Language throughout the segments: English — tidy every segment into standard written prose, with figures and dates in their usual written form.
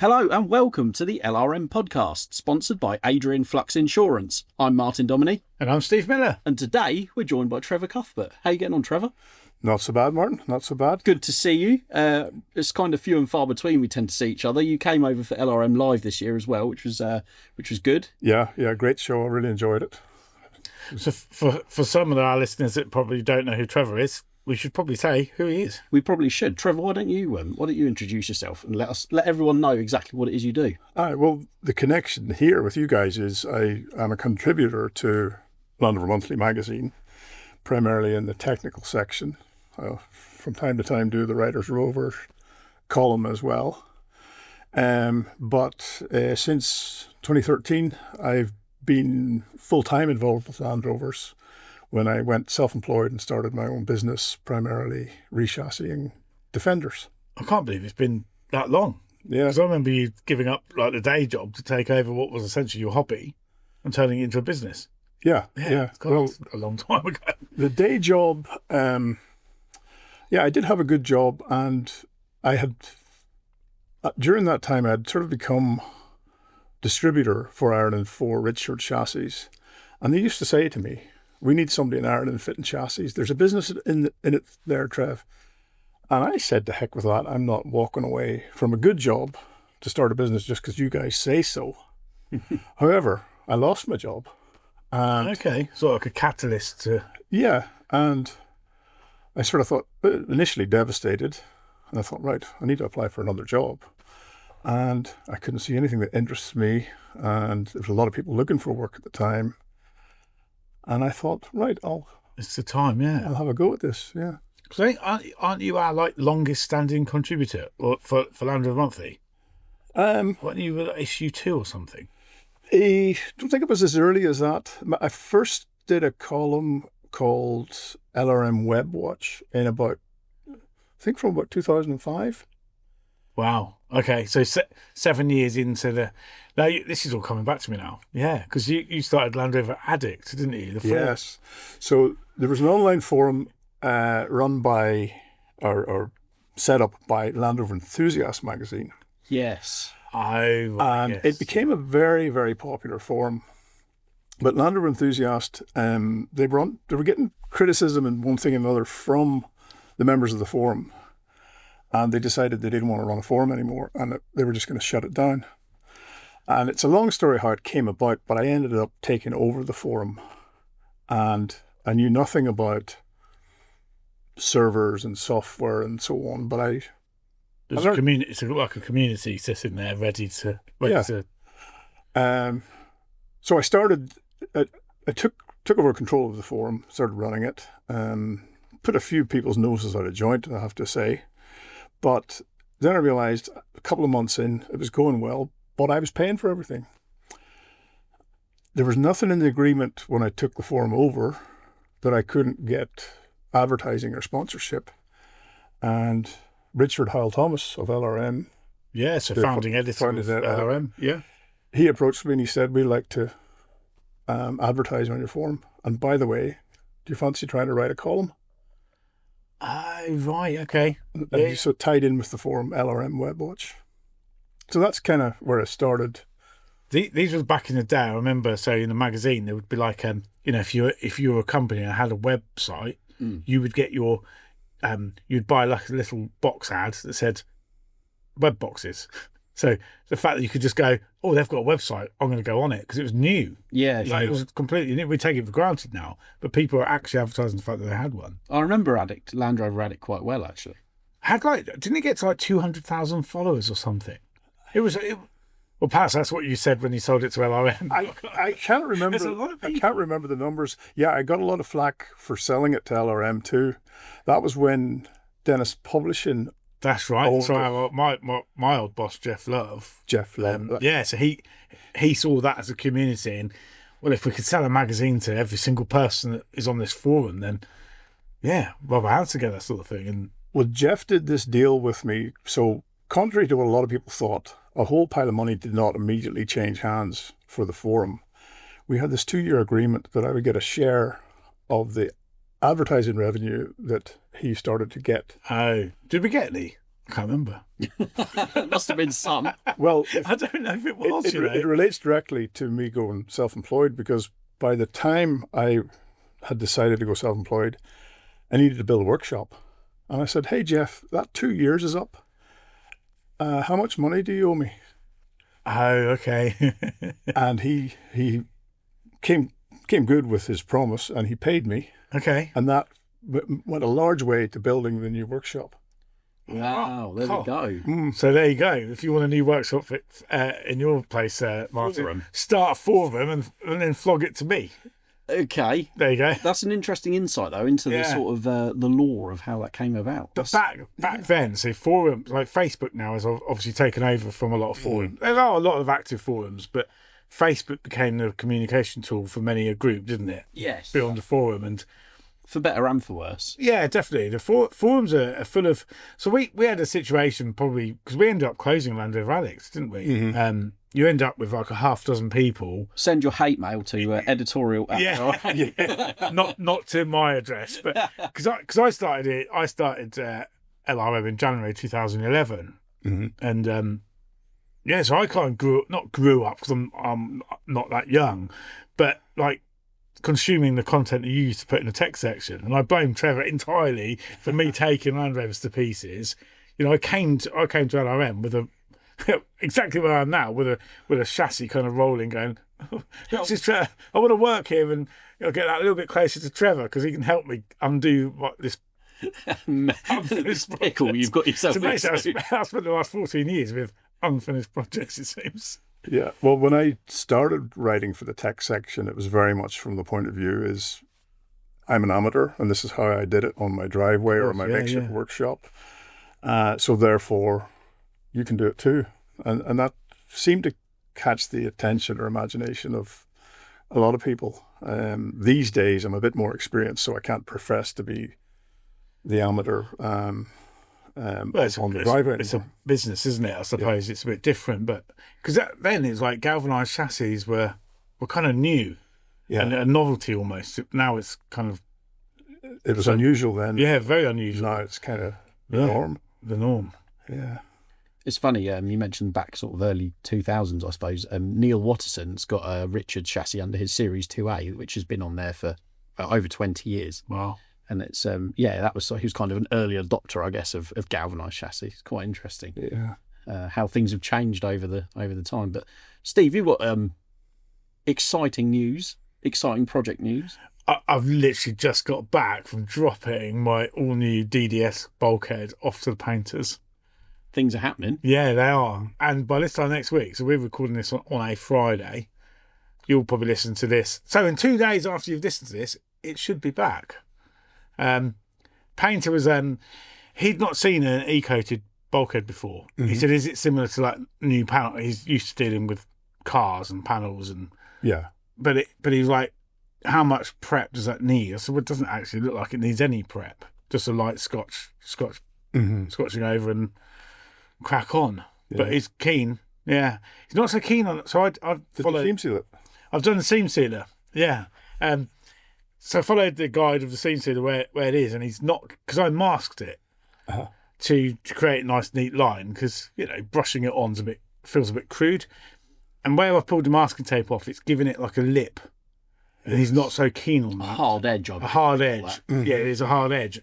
Hello and welcome to the LRM podcast, sponsored by Adrian Flux Insurance. I'm Martin Dominy. And I'm Steve Miller. And today we're joined by Trevor Cuthbert. How you getting on, Trevor? Not so bad, Martin. Not so bad. Good to see you. It's kind of few and far between we tend to see each other. You came over for LRM Live this year as well, which was good. Yeah, great show. I really enjoyed it. So for some of our listeners that probably don't know who Trevor is, we should probably say who he is. We probably should. Trevor, why don't you introduce yourself and let everyone know exactly what it is you do? All right. Well, the connection here with you guys is I am a contributor to Land Rover Monthly magazine, primarily in the technical section. From time to time, do the Writers Rover column as well. But since 2013, I've been full-time involved with Land Rovers when I went self-employed and started my own business, primarily rechassing Defenders. I can't believe it's been that long. Yeah. Because I remember you giving up like the day job to take over what was essentially your hobby and turning it into a business. Yeah. Well, a long time ago. The day job, I did have a good job, and I had, during that time, I had sort of become distributor for Ireland for Richard Chassis. And they used to say to me, we need somebody in Ireland fitting chassis. There's a business in it there, Trev. And I said, to heck with that. I'm not walking away from a good job to start a business just because you guys say so. However, I lost my job. And okay, sort of like a catalyst to... Yeah, and I sort of thought, initially devastated. And I thought, right, I need to apply for another job. And I couldn't see anything that interests me. And there was a lot of people looking for work at the time. And I thought, right, it's the time, yeah. I'll have a go at this, yeah. So aren't you our longest standing contributor for Land Rover Monthly? Weren't you with issue 2 or something? I don't think it was as early as that. I first did a column called LRM Web Watch in from about 2005. Wow. Okay, so 7 years into the... Now, this is all coming back to me now. Yeah, because you started Land Rover Addict, didn't you? Yes. So there was an online forum run by, or set up by Land Rover Enthusiast magazine. Yes. It became a very, very popular forum. But Land Rover Enthusiast, they were getting criticism and one thing and another from the members of the forum. And they decided they didn't want to run a forum anymore, and they were just going to shut it down. And it's a long story how it came about, but I ended up taking over the forum. And I knew nothing about servers and software and so on, but there's a community. It's like a community sitting there ready to. So I started. I took over control of the forum, started running it. Put a few people's noses out of joint, I have to say. But then I realised a couple of months in, it was going well, but I was paying for everything. There was nothing in the agreement when I took the forum over that I couldn't get advertising or sponsorship. And Richard Howell-Thomas of LRM... Yeah, so founding editor of LRM, yeah. He approached me and he said, we'd like to advertise on your forum. And by the way, do you fancy trying to write a column? Right, okay. And so tied in with the forum LRM Web Watch. So that's kind of where it started. These was back in the day. I remember, so in the magazine, there would be like, if you were a company and had a website, you would get your, you'd buy like a little box ad that said web boxes. So the fact that you could just go, oh, they've got a website, I'm going to go on it, because it was new. Yeah, It was completely new. We take it for granted now, but people are actually advertising the fact that they had one. I remember Land Rover Addict quite well, actually. Didn't it get to 200,000 followers or something? Well, perhaps that's what you said when you sold it to LRM. I can't remember. There's a lot of people. I can't remember the numbers. Yeah, I got a lot of flack for selling it to LRM too. That was when Dennis Publishing. That's right. So my old boss, Jeff Love. So he saw that as a community, and well, if we could sell a magazine to every single person that is on this forum, then yeah, rub our hands together, sort of thing. And well, Jeff did this deal with me. So contrary to what a lot of people thought, a whole pile of money did not immediately change hands for the forum. We had this 2-year agreement that I would get a share of the advertising revenue that he started to get. Oh, did we get any? I can't remember. It must have been some. Well, I don't know if it was. it relates directly to me going self-employed, because by the time I had decided to go self-employed, I needed to build a workshop. And I said, hey, Jeff, that 2 years is up. How much money do you owe me? Oh, okay. And he came good with his promise, and he paid me. Okay. And that went a large way to building the new workshop. Wow, there we go. So there you go. If you want a new workshop in your place, Martin, Forum. start a forum and then flog it to me. Okay. There you go. That's an interesting insight, though, into the sort of the lore of how that came about. But back then, so forums, like Facebook now has obviously taken over from a lot of forums. There are a lot of active forums, but Facebook became the communication tool for many a group, didn't it? Yes. Beyond the forum. And for better and for worse. yeah, definitely. The forums are full of... So we had a situation probably... Because we ended up closing Land Rover Alex, didn't we? Mm-hmm. You end up with like a half dozen people. Send your hate mail to editorial. Not to my address, but because I started it. I started LRM in January 2011, and so I kind of grew up because I'm not that young, but like consuming the content you used to put in the text section, and I blame Trevor entirely for me taking Land Rovers to pieces. You know, I came to LRM with a exactly where I am now, with a chassis kind of rolling, going, this is Trevor. I want to work here and get that a little bit closer to Trevor because he can help me undo this pickle you've got yourself. So basically, I spent the last 14 years with unfinished projects, it seems. Yeah, well, when I started writing for the tech section, it was very much from the point of view is I'm an amateur, and this is how I did it on my driveway or my makeshift workshop. So therefore, you can do it too. And that seemed to catch the attention or imagination of a lot of people. These days, I'm a bit more experienced, so I can't profess to be the amateur on the driveway. It's a business, isn't it? I suppose it's a bit different, but because then it's like galvanised chassis were kind of new, and a novelty almost. Now it's kind of it was unusual then. Yeah, very unusual. Now it's kind of the norm. The norm. Yeah. It's funny, you mentioned back sort of early 2000s, I suppose. Neil Watterson's got a Richard chassis under his Series 2A, which has been on there for over 20 years. Wow. And it's, he was kind of an early adopter, I guess, of galvanised chassis. It's quite interesting. Yeah. How things have changed over the time. But Steve, you've got exciting project news. I've literally just got back from dropping my all-new DDS bulkhead off to the painters. Things are happening. Yeah, they are. And by this time next week, so we're recording this on a Friday, you'll probably listen to this. So in 2 days after you've listened to this, it should be back. Painter was, he'd not seen an e-coated bulkhead before. Mm-hmm. He said, is it similar to like new panel? He's used to dealing with cars and panels and... Yeah. But he was like, how much prep does that need? I said, well, it doesn't actually look like it needs any prep. Just a light scotching over and crack on. Yeah. But he's keen. Yeah. He's not so keen on it. So I've followed... Seam seal it? I've done the seam sealer. Yeah. So I followed the guide of the seam sealer where it is, and he's not... Because I masked it to create a nice, neat line, because, brushing it on feels a bit crude. And where I've pulled the masking tape off, it's giving it like a lip. And he's not so keen on that. A hard edge. A hard edge. Mm-hmm. Yeah, it is a hard edge.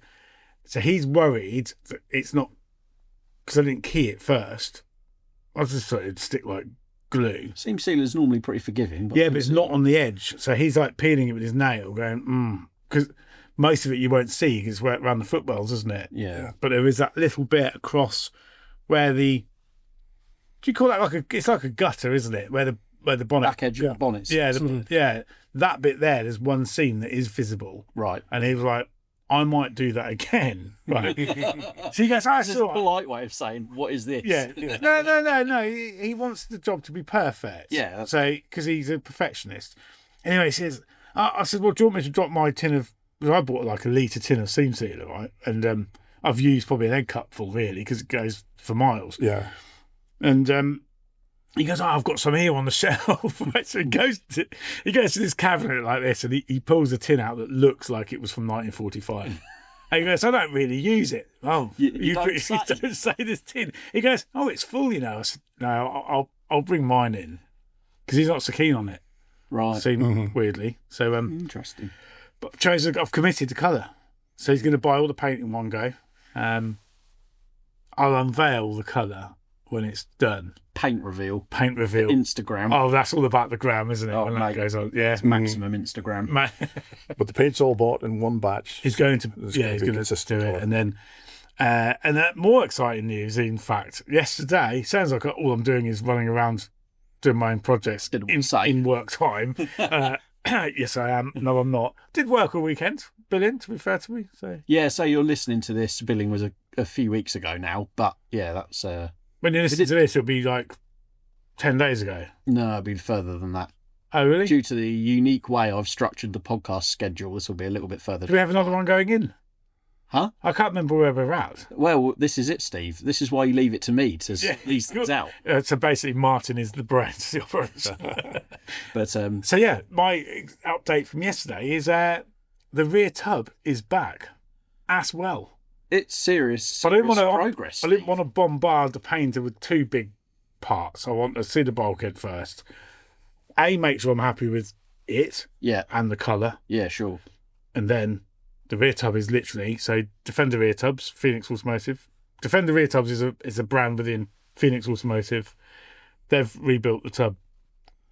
So he's worried that it's not... Because I didn't key it first. I just thought it'd stick like glue. Seam sealer's normally pretty forgiving. But it's not on the edge. So he's like peeling it with his nail, going, Because most of it you won't see because it's around the footwells, isn't it? Yeah. But there is that little bit across where the... Do you call that it's like a gutter, isn't it? Where the bonnet... Back edge of the bonnets. Yeah, that bit there's one seam that is visible. Right. And he was like, I might do that again. Right. So he goes, this is a polite way of saying, what is this? Yeah. No. He wants the job to be perfect. Yeah. So, because he's a perfectionist. Anyway, he says, I said, well, do you want me to drop my tin of... Because I bought like a litre tin of seam sealer, right? And I've used probably an egg cupful, really, because it goes for miles. Yeah. And he goes, I've got some here on the shelf. Right? So he goes to this cabinet like this, and he pulls a tin out that looks like it was from 1945. And he goes, I don't really use it. Oh, You don't you say. don't say this tin. He goes, oh, it's full, you know. I said, no, I'll bring mine in because he's not so keen on it. Right. Weirdly. So Interesting. but I've committed to colour. So he's going to buy all the paint in one go. I'll unveil the colour when it's done. Paint reveal. Instagram. Oh, that's all about the gram, isn't it? Oh, when mate. that goes on. Yeah. It's maximum Instagram. But the paint's all bought in one batch. He's going to It's he's gonna be going to consistent do it. colour. And then more exciting news, in fact, yesterday, sounds like all I'm doing is running around doing my own projects in work time. Yes, I am. No, I'm not. Did work all weekend, billing, to be fair to me. So Yeah, so you're listening to this. Billing was a few weeks ago now, but yeah, that's when you listen to this, it'll be like 10 days ago. no, it'll be further than that. Oh, really? Due to the unique way I've structured the podcast schedule, this will be a little bit further. Do we have another one going in? Huh? I can't remember where we're at. Well, this is it, Steve. This is why you leave it to me to these things out. So basically, Martin is the brains, the operator. But So yeah, my update from yesterday is the rear tub is back as well. it's serious, But I didn't want to progress. I didn't want to bombard the painter with two big parts. I want to see the bulkhead first. Make sure I'm happy with it Yeah, and the colour, yeah, sure. and then the rear tub is literally so Defender rear tubs, Phoenix Automotive. Defender rear tubs is a brand within Phoenix Automotive. They've rebuilt the tub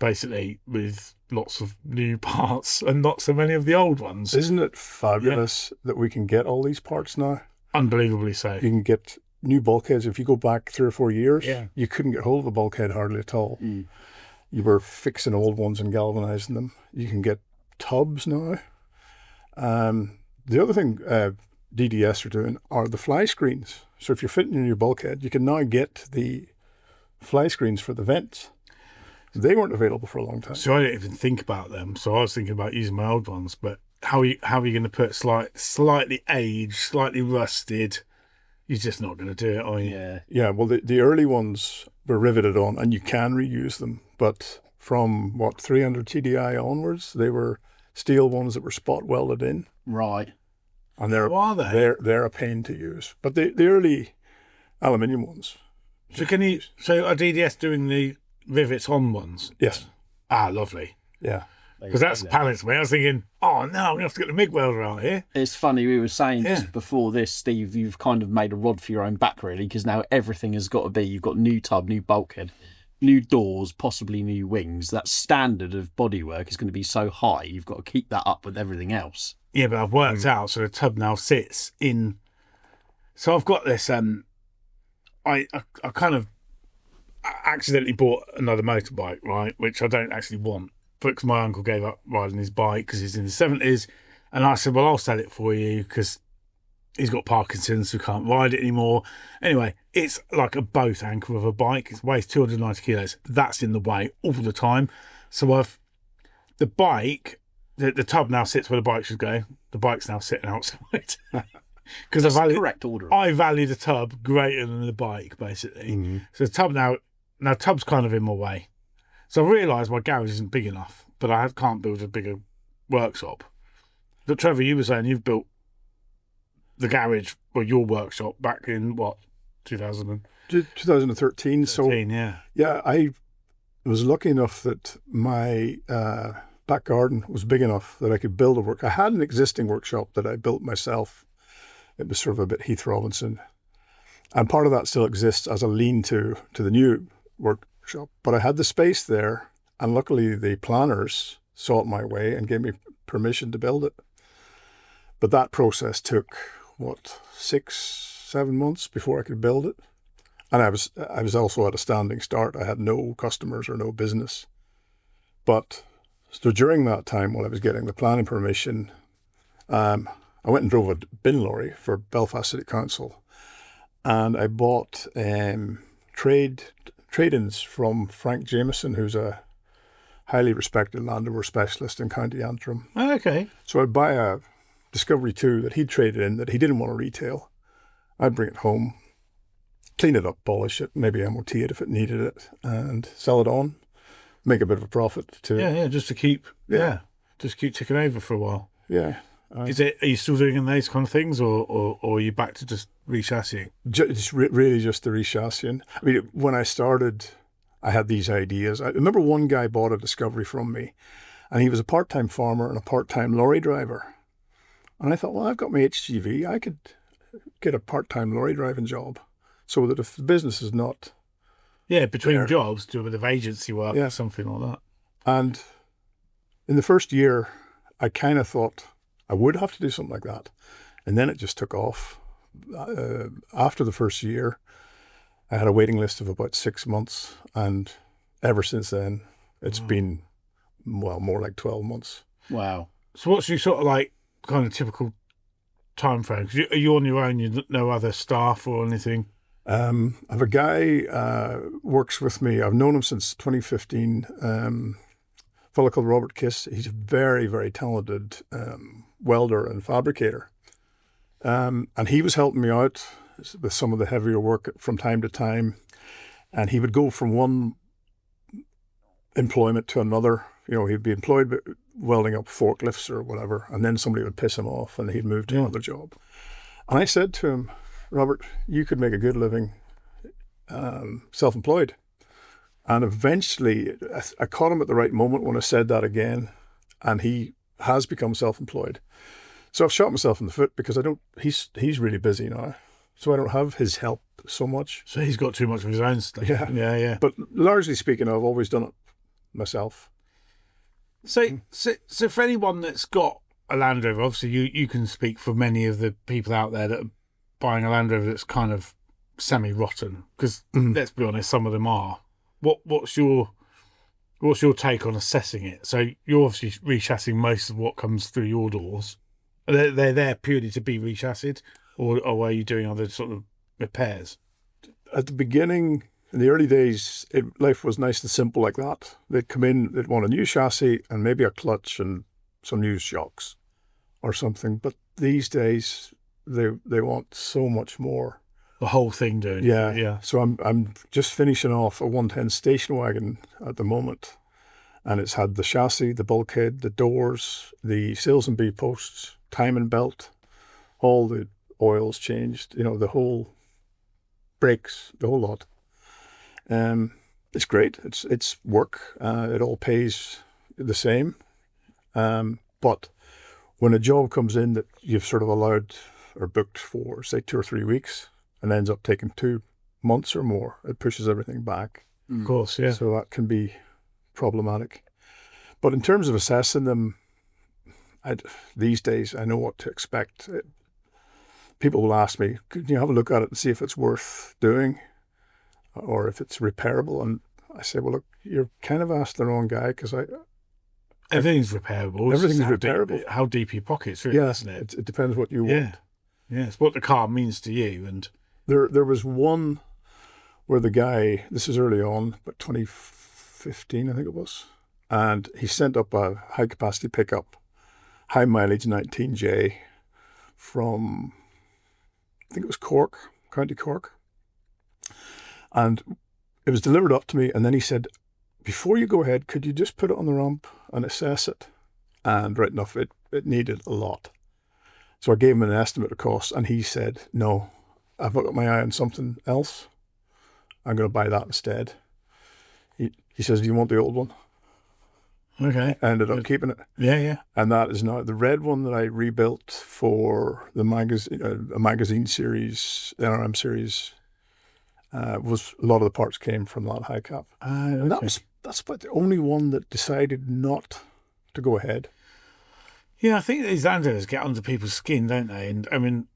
basically with lots of new parts and not so many of the old ones. Isn't it fabulous that we can get all these parts now? Unbelievably so. You can get new bulkheads. If you go back 3 or 4 years, Yeah. you couldn't get hold of a bulkhead hardly at all. Mm. You were fixing old ones and galvanizing them. You can get tubs now. The other thing DDS are doing are the fly screens. So if you're fitting in your bulkhead, you can now get the fly screens for the vents. They weren't available for a long time. So I didn't even think about them. So I was thinking about using my old ones, but how are you going to put slightly aged, slightly rusted? You're just not going to do it, are you? Yeah, Yeah, well, the early ones were riveted on, and you can reuse them. But from, 300 TDI onwards, they were steel ones that were spot welded in. right. And they're, How are they? they're a pain to use. But the early aluminium ones, So are DDS doing the rivets on ones? yes. Ah, lovely. Yeah. Because that's pallets, mate. I was thinking, oh no, I'm going to have to get the MIG welder out here. It's funny, we were saying Yeah. just before this, Steve, you've kind of made a rod for your own back, really, because now everything has got to be, you've got new tub, new bulkhead, new doors, possibly new wings. That standard of bodywork is going to be so high, you've got to keep that up with everything else. Yeah, but I've worked out, so the tub now sits in. So I've got this. I kind of accidentally bought another motorbike, right, which I don't actually want, because my uncle gave up riding his bike because he's in his 70s, and I said, well, I'll sell it for you because he's got Parkinson's, so he can't ride it anymore. Anyway, it's like a boat anchor of a bike. It weighs 290 kilos. That's in the way all the time. So the bike. The tub now sits where the bike should go. The bike's now sitting outside. Because Correct order. I value the tub greater than the bike, basically. Mm-hmm. So the tub now tub's kind of in my way. So I realised my garage isn't big enough, but I can't build a bigger workshop. But Trevor, you were saying you've built the garage or your workshop back in what, 2013? 2013. So Yeah. yeah, I was lucky enough that my back garden was big enough that I could build a work. I had an existing workshop that I built myself. It was sort of a bit Heath Robinson. And part of that still exists as a lean-to the new workshop. But I had the space there, and luckily the planners saw it my way and gave me permission to build it. But that process took, 6-7 months before I could build it. And I was also at a standing start. I had no customers or no business. But so during that time, while I was getting the planning permission, I went and drove a bin lorry for Belfast City Council, and I bought trade-ins from Frank Jameson, who's a highly respected Land Rover specialist in County Antrim. Oh, okay. So I'd buy a Discovery 2 that he'd traded in that he didn't want to retail. I'd bring it home, clean it up, polish it, maybe MOT it if it needed it, and sell it on. Make a bit of a profit too. Yeah, just to keep, just keep ticking over for a while. Yeah. Are you still doing those kind of things, or are you back to just rechassis? It's really just the rechassying. I mean, when I started, I had these ideas. I remember one guy bought a Discovery from me, and he was a part-time farmer and a part-time lorry driver. And I thought, well, I've got my HGV. I could get a part-time lorry driving job, so that if the business is not... Yeah, between jobs, do a bit of agency work or something like that. And in the first year, I kind of thought I would have to do something like that. And then it just took off. After the first year, I had a waiting list of about 6 months. And ever since then, it's been, well, more like 12 months. Wow. So what's your sort of like kind of typical time frame? Are you on your own? You no other staff or anything? I have a guy works with me. I've known him since 2015. A fellow called Robert Kiss. He's a very, very talented welder and fabricator. And he was helping me out with some of the heavier work from time to time. And he would go from one employment to another. You know, he'd be employed welding up forklifts or whatever, and then somebody would piss him off and he'd move to another job. And I said to him, Robert, you could make a good living self-employed. And eventually, I caught him at the right moment when I said that again, and he has become self-employed. So I've shot myself in the foot because he's really busy now, so I don't have his help so much. So he's got too much of his own stuff. Yeah. But largely speaking, I've always done it myself. So for anyone that's got a Land Rover, obviously you can speak for many of the people out there that are buying a Land Rover that's kind of semi-rotten, because let's be honest, some of them are. What's your take on assessing it? So you're obviously rechassing most of what comes through your doors. They're there purely to be rechassed, or are you doing other sort of repairs? At the beginning, in the early days, life was nice and simple like that. They'd come in, they'd want a new chassis and maybe a clutch and some new shocks or something. But these days, they want so much more. The whole thing, dude. Yeah. So I'm just finishing off a 110 station wagon at the moment, and it's had the chassis, the bulkhead, the doors, the sails and B posts, timing belt, all the oils changed. You know, the whole brakes, the whole lot. It's great. It's work. It all pays the same. But when a job comes in that you've sort of allowed or booked for, say, 2 or 3 weeks, and ends up taking 2 months or more, it pushes everything back. Of course, yeah. So that can be problematic. But in terms of assessing them, these days I know what to expect. People will ask me, could you have a look at it and see if it's worth doing or if it's repairable? And I say, well, look, you're kind of asked the wrong guy, because everything's repairable. Everything's repairable. How deep your pockets, really, isn't it? It depends what you want. Yeah, it's what the car means to you. And there was one where the guy, this is early on, but 2015, I think it was, and he sent up a high-capacity pickup, high mileage 19J from, I think it was Cork, County Cork. And it was delivered up to me, and then he said, before you go ahead, could you just put it on the ramp and assess it? And right enough, it needed a lot. So I gave him an estimate of cost, and he said, no, I've got my eye on something else. I'm going to buy that instead. He says, do you want the old one? Okay. I ended up keeping it. Yeah. And that is now the red one that I rebuilt for the magazine series, the LRM series. Was a lot of the parts came from that high cap. And that's about the only one that decided not to go ahead. Yeah, I think these Land Rovers get under people's skin, don't they? And I mean,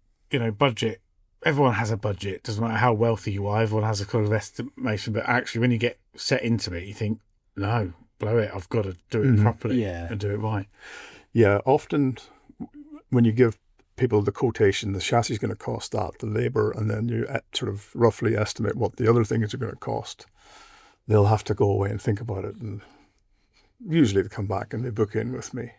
budget. Everyone has a budget. Doesn't matter how wealthy you are. Everyone has a kind of estimation. But actually, when you get set into it, you think, no, blow it. I've got to do it properly and do it right. Yeah, often when you give people the quotation, the chassis is going to cost that, the labour, and then you sort of roughly estimate what the other things are going to cost. They'll have to go away and think about it, and usually they come back and they book in with me.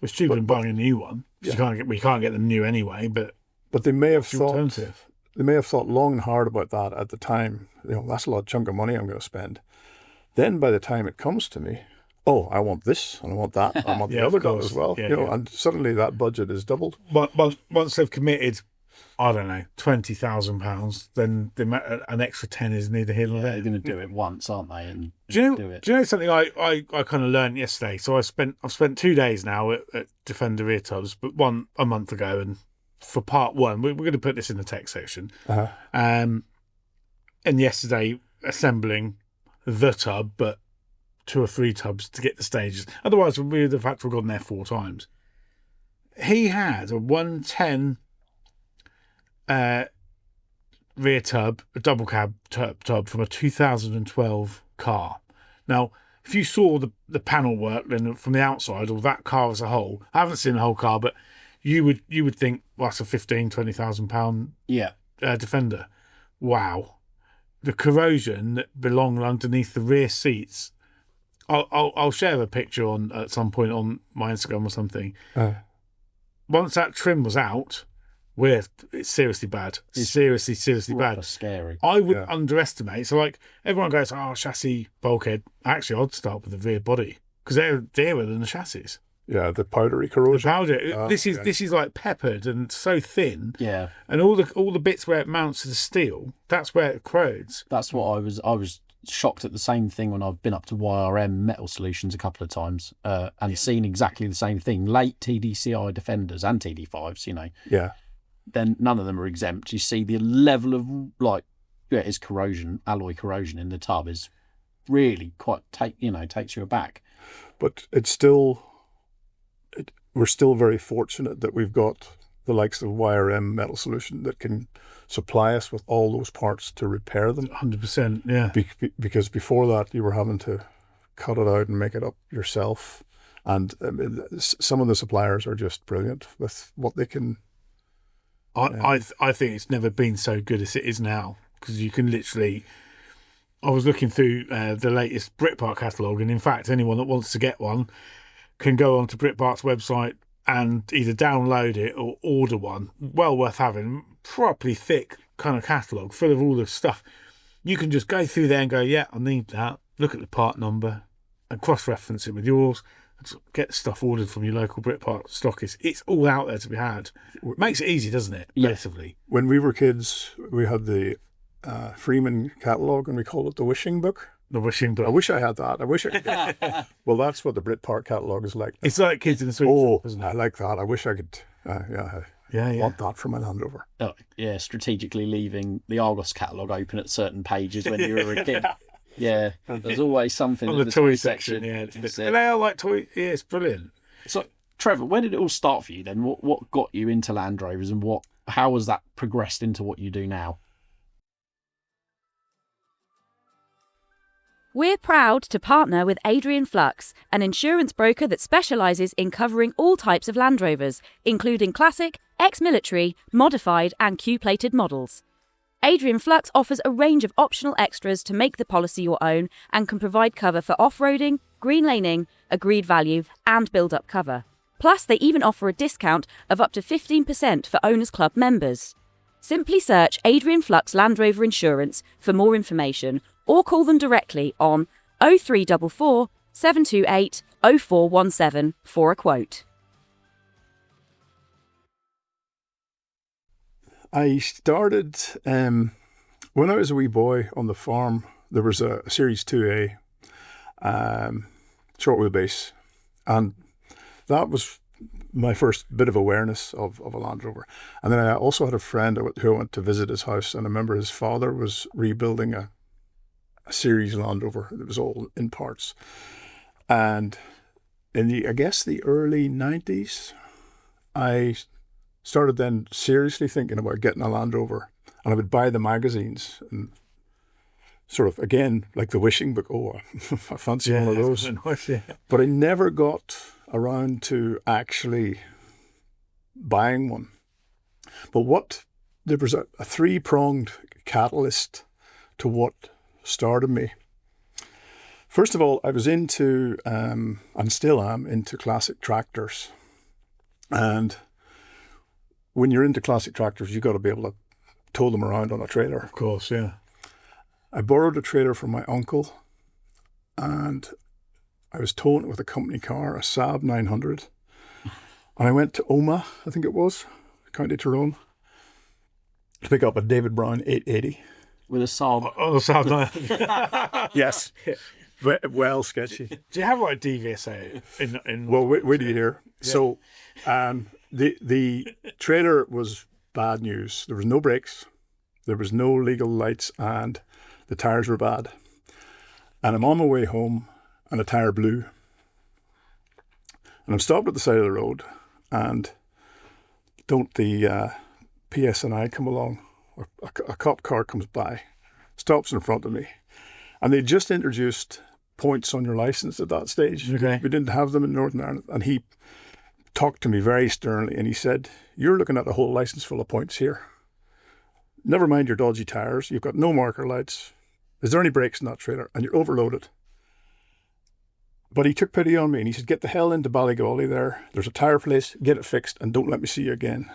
It's cheaper than buying a new one. Yeah. We can't get them new anyway, but they may have thought long and hard about that at the time. That's a lot of chunk of money I'm going to spend. Then by the time it comes to me, oh, I want this and I want that. I want Yeah, the of other gun course. as well. Yeah, you know, yeah. and suddenly that budget is doubled. But once they've committed, I don't know, £20,000, then an extra 10 is neither here nor They're there. going to do it once, aren't they? And Do you know? do it. Do you know something I kind of learned yesterday? So I've spent 2 days now at Defender rear tubs, but one a month ago, and for part one, we're going to put this in the text section. Uh-huh. And yesterday assembling the tub, but 2 or 3 tubs to get the stages. Otherwise, we would have had to have gone there 4 times. He had a 110 rear tub, a double cab tub from a 2012 car. Now, if you saw the panel work then from the outside, or that car as a whole, I haven't seen the whole car, but you would think, well, that's a £15,000-20,000 Yeah. Defender. Wow, the corrosion that belonged underneath the rear seats. I'll share a picture at some point on my Instagram or something. Once that trim was out, it's seriously bad. It's seriously bad. Scary. I would underestimate. So, like, everyone goes, "Oh, chassis bulkhead." Actually, I'd start with the rear body because they're dearer than the chassis. Yeah, the powdery The corrosion. powder. This is like peppered and so thin. Yeah. And all the bits where it mounts to the steel, that's where it corrodes. That's what I was shocked at the same thing when I've been up to YRM Metal Solutions a couple of times and seen exactly the same thing. Late TDCI Defenders and TD5s, you know. Yeah. Then none of them are exempt. You see the level of it's corrosion, alloy corrosion in the tub is really quite takes you aback. But it's still, we're still very fortunate that we've got the likes of YRM Metal Solution that can supply us with all those parts to repair them. 100%, yeah. Because before that, you were having to cut it out and make it up yourself. And some of the suppliers are just brilliant with what they can. I think it's never been so good as it is now, because you can literally. I was looking through the latest Britpart catalogue, and in fact, anyone that wants to get one can go onto Britpart's website and either download it or order one. Well worth having. Properly thick kind of catalogue full of all the stuff. You can just go through there and go, yeah, I need that. Look at the part number and cross-reference it with yours. Get stuff ordered from your local Britpart stockist. It's all out there to be had. Makes it easy, doesn't it? Yeah. Relatively. When we were kids, we had the Freeman catalogue, and we called it the wishing book. The wishing book. I wish I had that. I wish I. Well, that's what the Britpart catalogue is like. It's like Kids in the Sweet Oh, Shop, isn't it? I like that. I wish I could. Yeah. Want that for my Land Rover. Oh, yeah, strategically leaving the Argos catalogue open at certain pages when you were a kid. Yeah, there's always something On in the toy section, yeah. They are like toy. Yeah, it's brilliant. So, Trevor, where did it all start for you then? What got you into Land Rovers, and how has that progressed into what you do now? We're proud to partner with Adrian Flux, an insurance broker that specialises in covering all types of Land Rovers, including classic, ex-military, modified and Q-plated models. Adrian Flux offers a range of optional extras to make the policy your own and can provide cover for off-roading, green laning, agreed value and build-up cover. Plus, they even offer a discount of up to 15% for Owners Club members. Simply search Adrian Flux Land Rover Insurance for more information or call them directly on 0344 728 0417 for a quote. I started when I was a wee boy on the farm. There was a Series 2A short wheelbase, and that was my first bit of awareness of a Land Rover. And then I also had a friend who I went to visit his house, and I remember his father was rebuilding a Series Land Rover that was all in parts. And in the early 90s, I started then seriously thinking about getting a Land Rover, and I would buy the magazines and sort of, again, like the wishing book, I fancy one of those. But I never got around to actually buying one. But there was a three-pronged catalyst to what started me. First of all, I was into, and still am, into classic tractors. And when you're into classic tractors, you've got to be able to tow them around on a trailer. Of course, yeah. I borrowed a trailer from my uncle, and I was towing it with a company car, a Saab 900. And I went to Omagh, I think it was, County Tyrone, to pick up a David Brown 880. With a Saab. Oh, Saab 900. Yes. Well, sketchy. Do you have like DVSA in Well, wait do you hear? Yeah. So, the trailer was bad news. There was no brakes, there was no legal lights, and the tires were bad. And I'm on my way home, and the tire blew. And I'm stopped at the side of the road, and don't the PSNI come along, or a cop car comes by, stops in front of me, and they just introduced points on your license at that stage. Okay. We didn't have them in Northern Ireland, and he talked to me very sternly, and he said, "You're looking at a whole license full of points here. Never mind your dodgy tires. You've got no marker lights. Is there any brakes in that trailer? And you're overloaded." But he took pity on me, and he said, "Get the hell into Ballygawley there. There's a tire place. Get it fixed, and don't let me see you again."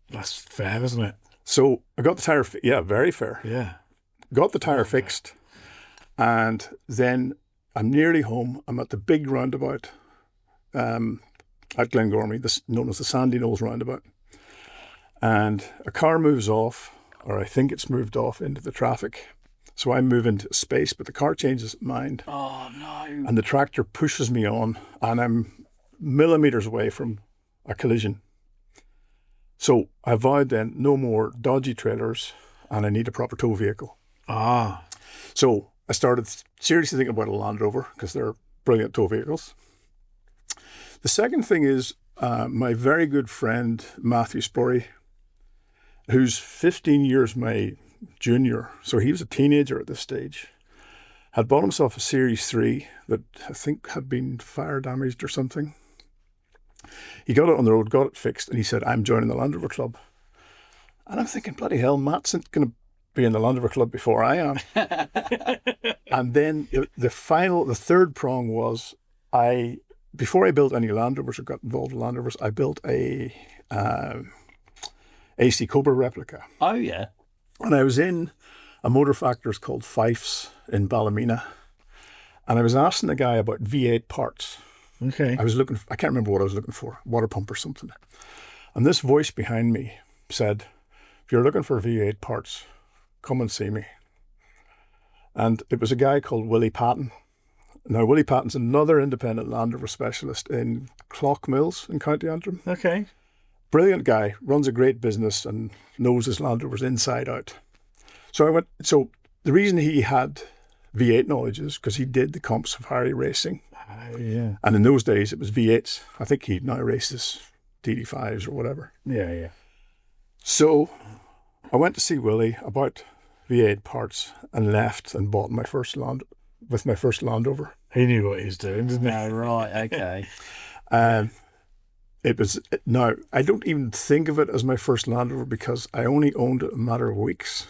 That's fair, isn't it? So I got the tire. Yeah, very fair. Yeah. Got the tire fixed, and then I'm nearly home. I'm at the big roundabout at Glengormy, this known as the Sandy Knolls roundabout. And a car moves off, or I think it's moved off into the traffic. So I move into space, but the car changes its mind. Oh, no. And the tractor pushes me on, and I'm millimeters away from a collision. So I vowed then, no more dodgy trailers, and I need a proper tow vehicle. Ah. So I started seriously thinking about a Land Rover, because they're brilliant tow vehicles. The second thing is my very good friend, Matthew Sporry, who's 15 years my junior, so he was a teenager at this stage, had bought himself a Series 3 that I think had been fire damaged or something. He got it on the road, got it fixed, and he said, "I'm joining the Land Rover Club." And I'm thinking, bloody hell, Matt's going to be in the Land Rover Club before I am. And then the third prong was, before I built any Land Rovers or got involved in Land Rovers, I built a AC Cobra replica. Oh, yeah. And I was in a motor factors called Fifes in Ballymena, and I was asking the guy about V8 parts. Okay. I can't remember what I was looking for, water pump or something. And this voice behind me said, "If you're looking for V8 parts, come and see me." And it was a guy called Willie Patton. Now, Willie Patton's another independent Land Rover specialist in Clock Mills in County Antrim. Okay. Brilliant guy, runs a great business and knows his Land Rovers inside out. So the reason he had V8 knowledge is because he did the comps of Harry racing. Yeah. And in those days, it was V8s. I think he now races DD5s or whatever. Yeah, yeah. So I went to see Willie about V8 parts and left and bought my first Land Rover. He knew what he was doing, didn't he? Oh, right, okay. It was, now, I don't even think of it as my first Land Rover because I only owned it a matter of weeks.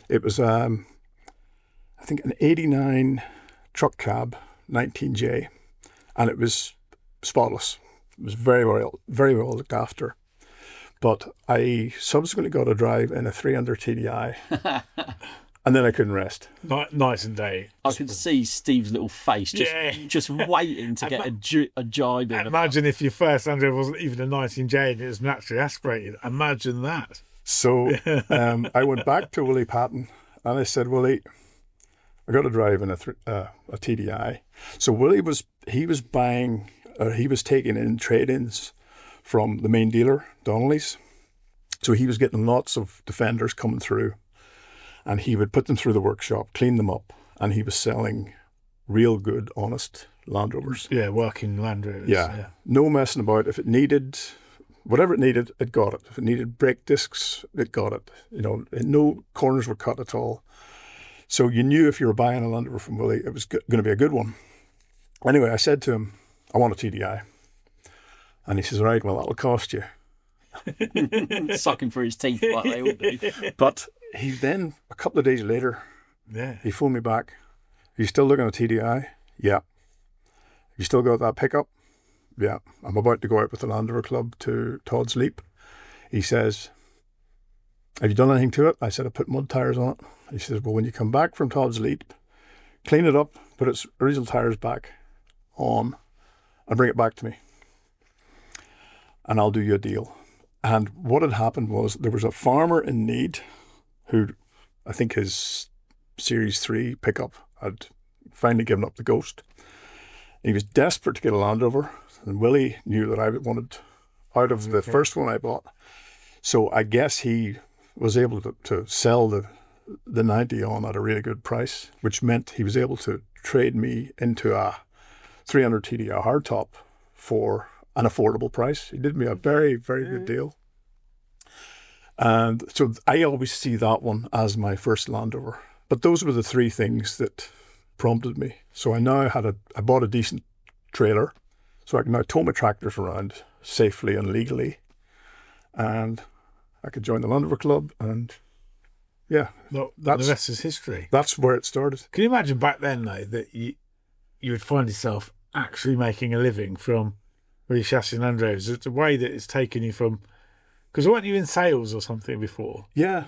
It was, I think, an 89 truck cab, 19J, and it was spotless. It was very well looked after. But I subsequently got a drive in a 300 TDI, and then I couldn't rest. Night and day. I could see Steve's little face just waiting to get a jibe in. Imagine if your first Land Rover wasn't even a 19J and it was naturally aspirated. Imagine that. So I went back to Willie Patton and I said, "Willie, I got to drive in a TDI." So Willie was taking in trade-ins from the main dealer, Donnelly's. So he was getting lots of Defenders coming through, and he would put them through the workshop, clean them up, and he was selling real good, honest Land Rovers. Yeah, working Land Rovers. Yeah. No messing about. If it needed, whatever it needed, it got it. If it needed brake discs, it got it. No corners were cut at all. So you knew if you were buying a Land Rover from Willie, it was going to be a good one. Anyway, I said to him, "I want a TDI." And he says, "Right, well, that'll cost you." Sucking through his teeth like they all do. But he then, a couple of days later, he phoned me back. "Are you still looking at TDI?" "Yeah." "You still got that pickup?" "Yeah. I'm about to go out with the Land Rover Club to Todd's Leap." He says, "Have you done anything to it?" I said, "I put mud tyres on it." He says, "Well, when you come back from Todd's Leap, clean it up, put its original tyres back, on and bring it back to me. And I'll do you a deal. And what had happened was there was a farmer in need who, I think his Series 3 pickup had finally given up the ghost. He was desperate to get a Land Rover, and Willie knew that I wanted out of the first one I bought. So I guess he was able to sell the 90 on at a really good price, which meant he was able to trade me into a 300 TDI hardtop for an affordable price. He did me a very, very good deal. And so I always see that one as my first Land Rover. But those were the three things that prompted me. So I now I bought a decent trailer, so I can now tow my tractors around safely and legally. And I could join the Land Rover Club, and yeah, The rest is history. That's where it started. Can you imagine back then, though, that you would find yourself actually making a living from really chassis Land Rovers? It's a way that it's taken you from... Because weren't you in sales or something before? Yeah.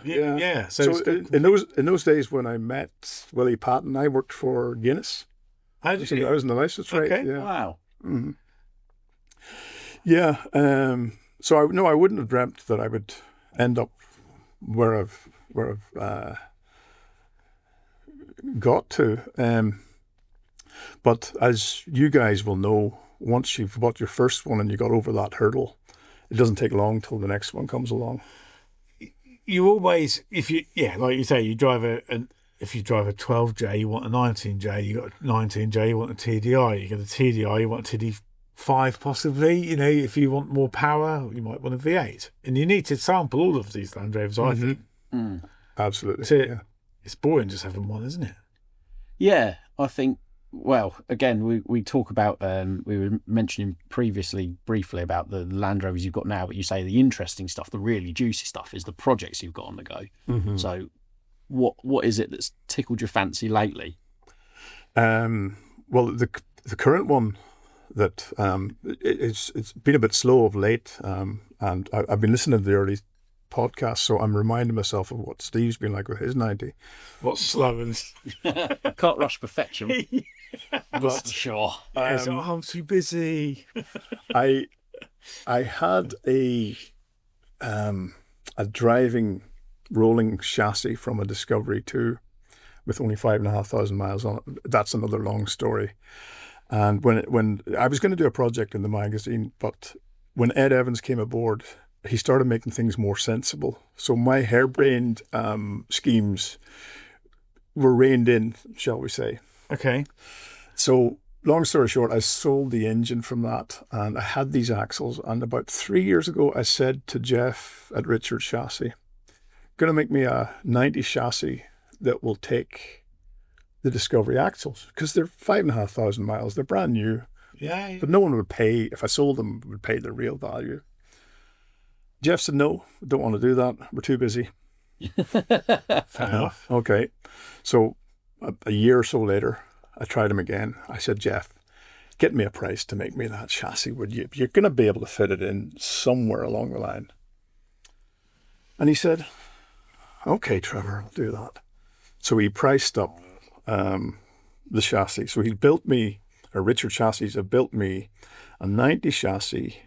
So in those days when I met Willie Patton, I worked for Guinness. How did you? I was in the license, right? Okay. Yeah. Wow. Mm-hmm. Yeah. So I wouldn't have dreamt that I would end up where I've got to. But as you guys will know, once you've bought your first one and you got over that hurdle, it doesn't take long till the next one comes along. You always, like you say, if you drive a 12J, you want a 19J. You got a 19J, you want a TDI. You get a TDI, you want a TD5 possibly. If you want more power, you might want a V8. And you need to sample all of these Land Rovers, I think. Mm. Absolutely. So it's boring just having one, isn't it? Yeah, I think. Well, again, we talk about, we were mentioning previously briefly about the Land Rovers you've got now, but you say the interesting stuff, the really juicy stuff is the projects you've got on the go. Mm-hmm. So what is it that's tickled your fancy lately? Well, the current one that it's been a bit slow of late, and I've been listening to the early podcast, so I'm reminding myself of what Steve's been like with his 90. What's slow and... Can't rush perfection. That's for sure. I'm too busy. I had a driving rolling chassis from a Discovery 2 with only 5,500 miles on it. That's another long story. And when I was going to do a project in the magazine, but when Ed Evans came aboard, he started making things more sensible. So my harebrained schemes were reined in, shall we say. Okay. So long story short, I sold the engine from that, and I had these axles. And about 3 years ago, I said to Jeff at Richard Chassis, going to make me a 90 chassis that will take the Discovery axles, because they're 5,500 miles. They're brand new. Yeah. But no one would pay, if I sold them, would pay the real value. Jeff said, no, don't want to do that. We're too busy. Fair enough. Okay. So a year or so later, I tried him again. I said, Jeff, get me a price to make me that chassis, would you? You're going to be able to fit it in somewhere along the line. And he said, okay, Trevor, I'll do that. So he priced up the chassis. So Richard Chassis had built me a 90 chassis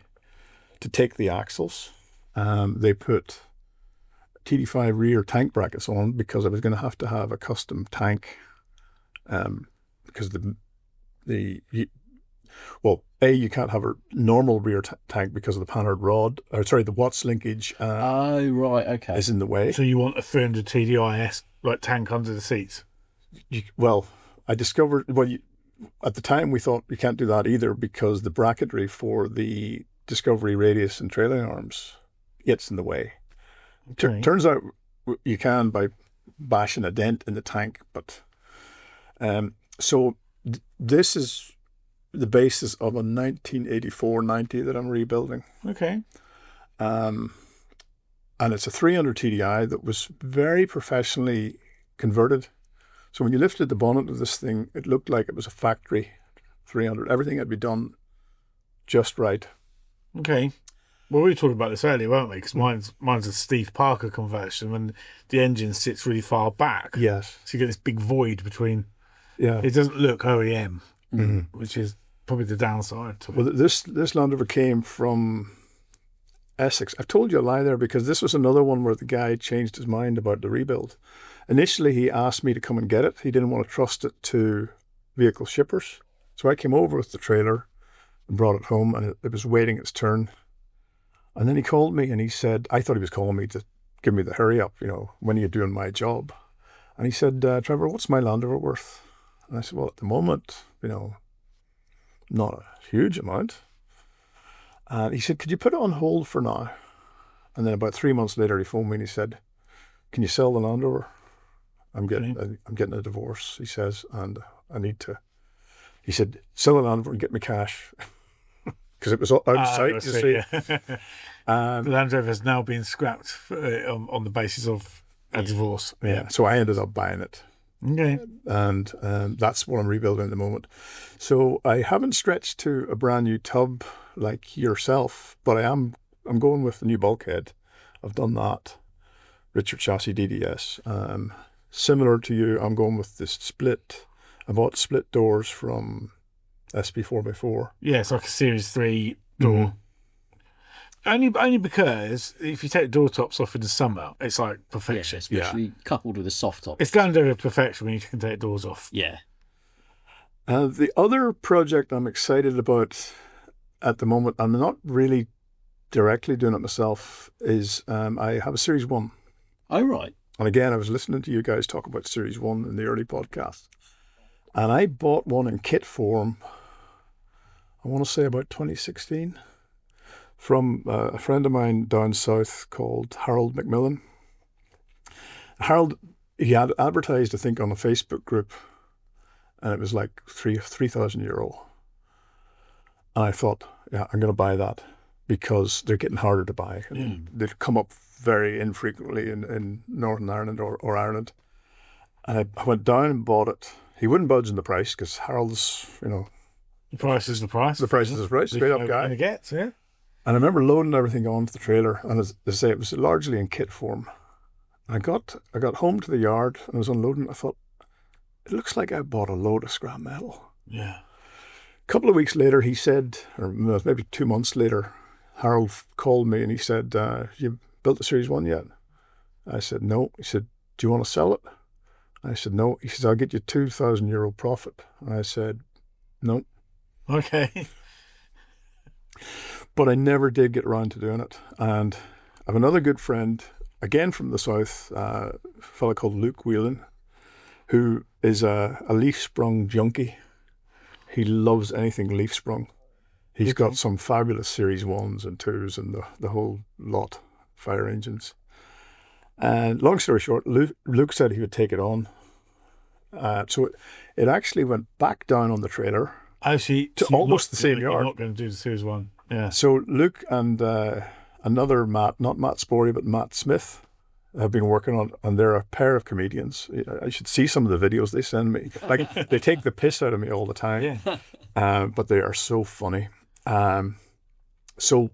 to take the axles. They put TD5 rear tank brackets on because I was going to have a custom tank, because you can't have a normal rear tank because of the panhard rod, the Watts linkage. Oh, right, okay. Is in the way. So you want a 300 TDI like tank under the seats? I discovered, at the time we thought you can't do that either because the bracketry for the Discovery radius and trailing arms gets in the way. Okay. Turns out you can by bashing a dent in the tank, but this is the basis of a 1984 90 that I'm rebuilding. Okay. And it's a 300 TDI that was very professionally converted. So when you lifted the bonnet of this thing, it looked like it was a factory 300. Everything had been done just right. Okay. Well, we talked about this earlier, weren't we? Because mine's a Steve Parker conversion when the engine sits really far back. Yes. So you get this big void between. Yeah. It doesn't look OEM, which is probably the downside to it. Well, this Land Rover came from Essex. I've told you a lie there because this was another one where the guy changed his mind about the rebuild. Initially, he asked me to come and get it. He didn't want to trust it to vehicle shippers. So I came over with the trailer and brought it home, and it was waiting its turn. And then he called me and he said, I thought he was calling me to give me the hurry up, when are you doing my job? And he said, Trevor, what's my Land Rover worth? And I said, well, at the moment, not a huge amount. And he said, could you put it on hold for now? And then about 3 months later, he phoned me and he said, can you sell the Land Rover? I'm getting a divorce, he says, and I need to. He said, sell the Land Rover and get me cash. Because it was out of sight, you see. Yeah. The Land Rover has now been scrapped on the basis of a divorce. Yeah. So I ended up buying it. Okay. And that's what I'm rebuilding at the moment. So I haven't stretched to a brand new tub like yourself, but I'm going with the new bulkhead. I've done that. Richard Chassis DDS. Similar to you, I'm going with this split. I bought split doors from SP4x4. Yeah, it's like a Series 3 door. Only because if you take the door tops off in the summer, it's like perfection. Yeah, especially coupled with a soft top. It's Land Rover perfection when you can take doors off. Yeah. The other project I'm excited about at the moment, I'm not really directly doing it myself, is I have a Series 1. Oh, right. And again, I was listening to you guys talk about Series 1 in the early podcast. And I bought one in kit form, I want to say about 2016, from a friend of mine down south called Harold McMillan. Harold, he had advertised, I think, on a Facebook group, and it was like €3,000. And I thought, yeah, I'm going to buy that because they're getting harder to buy. They come up very infrequently in Northern Ireland or Ireland. And I went down and bought it. He wouldn't budge on the price because Harold's, The price is the price. the price is the price, straight up guy. And it gets, yeah. And I remember loading everything onto the trailer, and as I say, it was largely in kit form. I got home to the yard and I was unloading. I thought, it looks like I bought a load of scrap metal. Yeah. A couple of weeks later, he said, or maybe 2 months later, Harold called me and he said, you built the Series 1 yet? I said, no. He said, do you want to sell it? I said, no. He says, I'll get you €2,000 profit. I said, no. Okay. But I never did get around to doing it. And I have another good friend, again from the south, a fellow called Luke Whelan, who is a leaf sprung junkie. He loves anything leaf sprung. He's got some fabulous Series 1s and 2s and the whole lot, fire engines. And long story short, Luke said he would take it on. So it actually went back down on the trailer. Actually, to almost the same You're yard. not going to do the Series 1. Yeah. So Luke and another Matt, not Matt Sporey, but Matt Smith, have been working on, and they're a pair of comedians. I should see some of the videos they send me. Like, they take the piss out of me all the time. Yeah. But they are so funny. So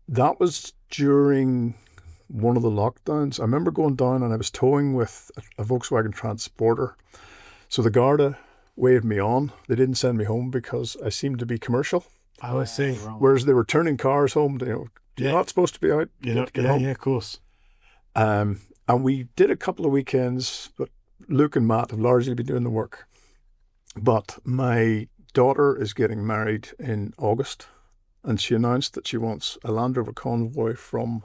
that was during one of the lockdowns. I remember going down and I was towing with a Volkswagen Transporter. So the Garda waved me on. They didn't send me home because I seemed to be commercial. Oh, I see. Whereas they were turning cars home. You're not supposed to be out. You're not, yeah, of course. And we did a couple of weekends, but Luke and Matt have largely been doing the work. But my daughter is getting married in August, and she announced that she wants a Land Rover convoy from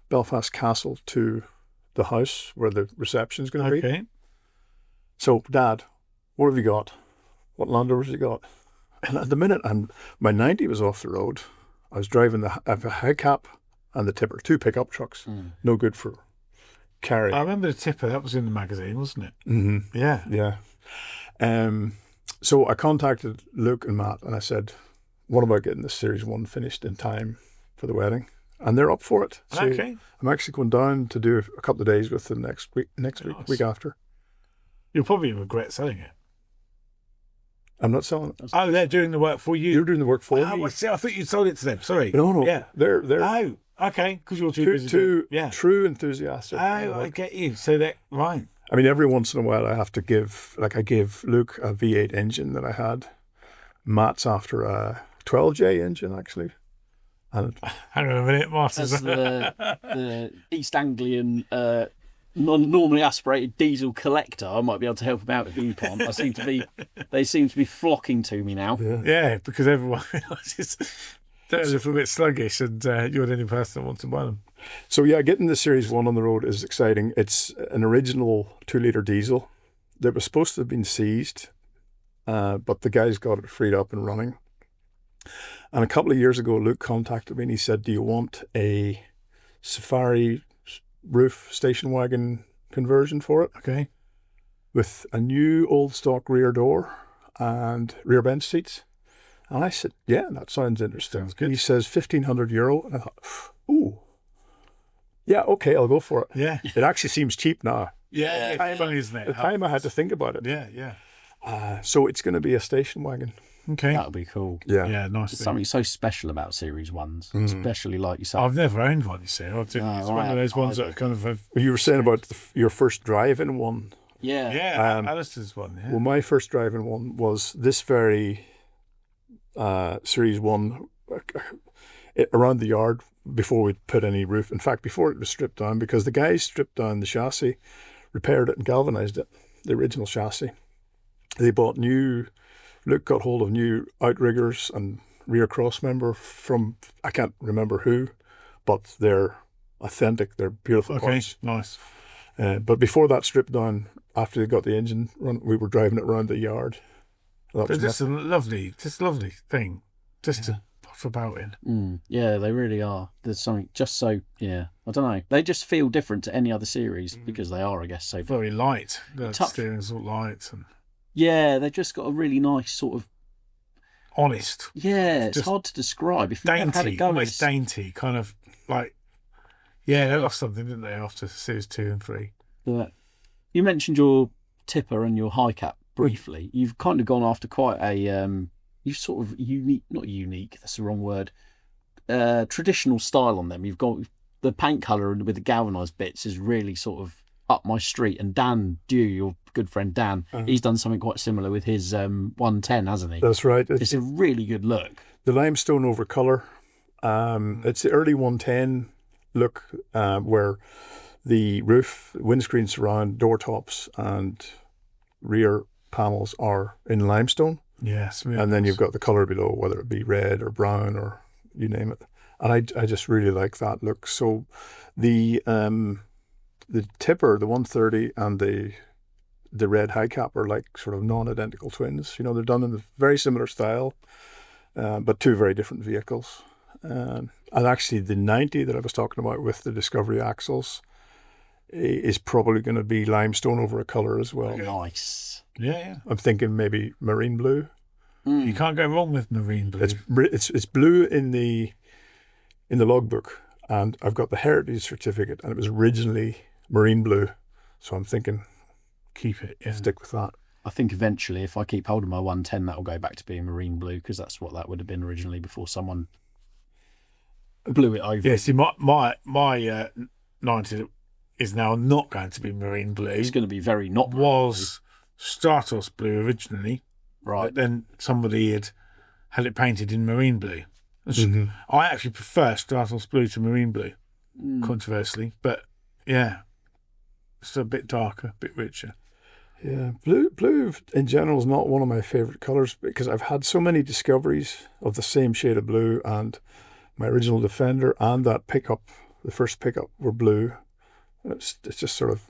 Belfast Castle to the house where the reception is going to be. Okay. So, Dad, what have you got? What Land Rovers have you got? And at the minute, my 90 was off the road. I was driving I have a high cap and the tipper, 2 pickup trucks. No good for carry. I remember the tipper. That was in the magazine, wasn't it? Mm-hmm. Yeah. Yeah. So I contacted Luke and Matt and I said, what about getting this Series 1 finished in time for the wedding? And they're up for it. So Okay. I'm actually going down to do a couple of days with them next week, Nice. week after. You'll probably regret selling it. I'm not selling it. Oh, they're doing the work for you. You're doing the work for Oh, me. I see. I thought you sold it to them. Sorry. No. Yeah. They're Oh, okay. Because you're too busy. true enthusiasts. Oh, I get you. So that right. I mean, every once in a while I have to give, like I gave Luke a V8 engine that I had, Matt's after a 12J engine, actually. And Hang on a minute, Martin's As the East Anglian normally aspirated diesel collector, I might be able to help him out with the Epon. They seem to be flocking to me now. yeah, because everyone realises they're a little bit sluggish, and you're the only person that wants to buy them. so, yeah, getting the Series 1 on the road is exciting. It's an original 2-litre diesel that was supposed to have been seized, but the guys got it freed up and running. And a couple of years ago, Luke contacted me and he said, do you want a Safari roof station wagon conversion for it? Okay. With a new old stock rear door and rear bench seats. And I said, yeah, that sounds interesting. Sounds good. He says €1,500. And I thought, ooh, yeah, okay, I'll go for it. Yeah. It actually seems cheap now. Yeah, it's funny, isn't it? At the time I had to think about it. Yeah. So it's going to be a station wagon. Okay. That would be cool. Yeah. Yeah, nice. There's something so special about Series 1s, especially like yourself. I've never owned one, you see. It's Oh, one right. of those ones that kind of have... You were saying about your first drive-in one. Yeah. Yeah, Alistair's one, yeah. Well, my first drive-in one was this very Series 1 around the yard before we put any roof. In fact, before it was stripped down, because the guys stripped down the chassis, repaired it and galvanized it, the original chassis. They bought Luke got hold of new outriggers and rear crossmember from, I can't remember who, but they're authentic, they're beautiful Okay, parts. nice. But before that stripped down, after they got the engine run, we were driving it around the yard. That was It's just a lovely thing just to pop about in. Yeah, they really are. There's something just so, I don't know. They just feel different to any other series because they are, I guess, so. Very light. The Touch. steering's all light and Yeah, they've just got a really nice sort of, honest. it's Just hard to describe. If you've never had Dainty, it go, almost it's- dainty, kind of like... Yeah, they lost something, didn't they, after Series 2 and 3? You mentioned your tipper and your high cap briefly. You've kind of gone after quite a, you've sort of not unique, that's the wrong word, traditional style on them. You've got the paint colour with the galvanised bits is really sort of up my street. And Dan Dew, your good friend Dan, he's done something quite similar with his 110, hasn't he? That's right. It's a really good look. The limestone over colour. It's the early 110 look where the roof, windscreen surround, door tops and rear panels are in limestone. Yeah, smooth. And then you've got the colour below, whether it be red or brown or you name it. And I just really like that look. So the tipper, the 130 and the red high cap are like sort of non-identical twins. You know, they're done in a very similar style, but two very different vehicles. And actually the 90 that I was talking about with the Discovery axles is probably going to be limestone over a colour as well. Nice. Yeah. I'm thinking maybe marine blue. You can't go wrong with marine blue. It's blue in the logbook, and I've got the heritage certificate, and it was originally marine blue. So I'm thinking, Keep it, yeah. stick with that. I think eventually, if I keep hold of my 110, that will go back to being marine blue because that's what that would have been originally before someone blew it over. Yeah, see, my 90 is now not going to be marine blue. It's going to be very not Was Stratos blue originally, right. but then somebody had it painted in marine blue. I actually prefer Stratos blue to marine blue, controversially, but yeah, it's a bit darker, a bit richer. Yeah, blue in general is not one of my favourite colours because I've had so many discoveries of the same shade of blue, and my original Defender and that pickup, the first pickup, were blue. It's just sort of,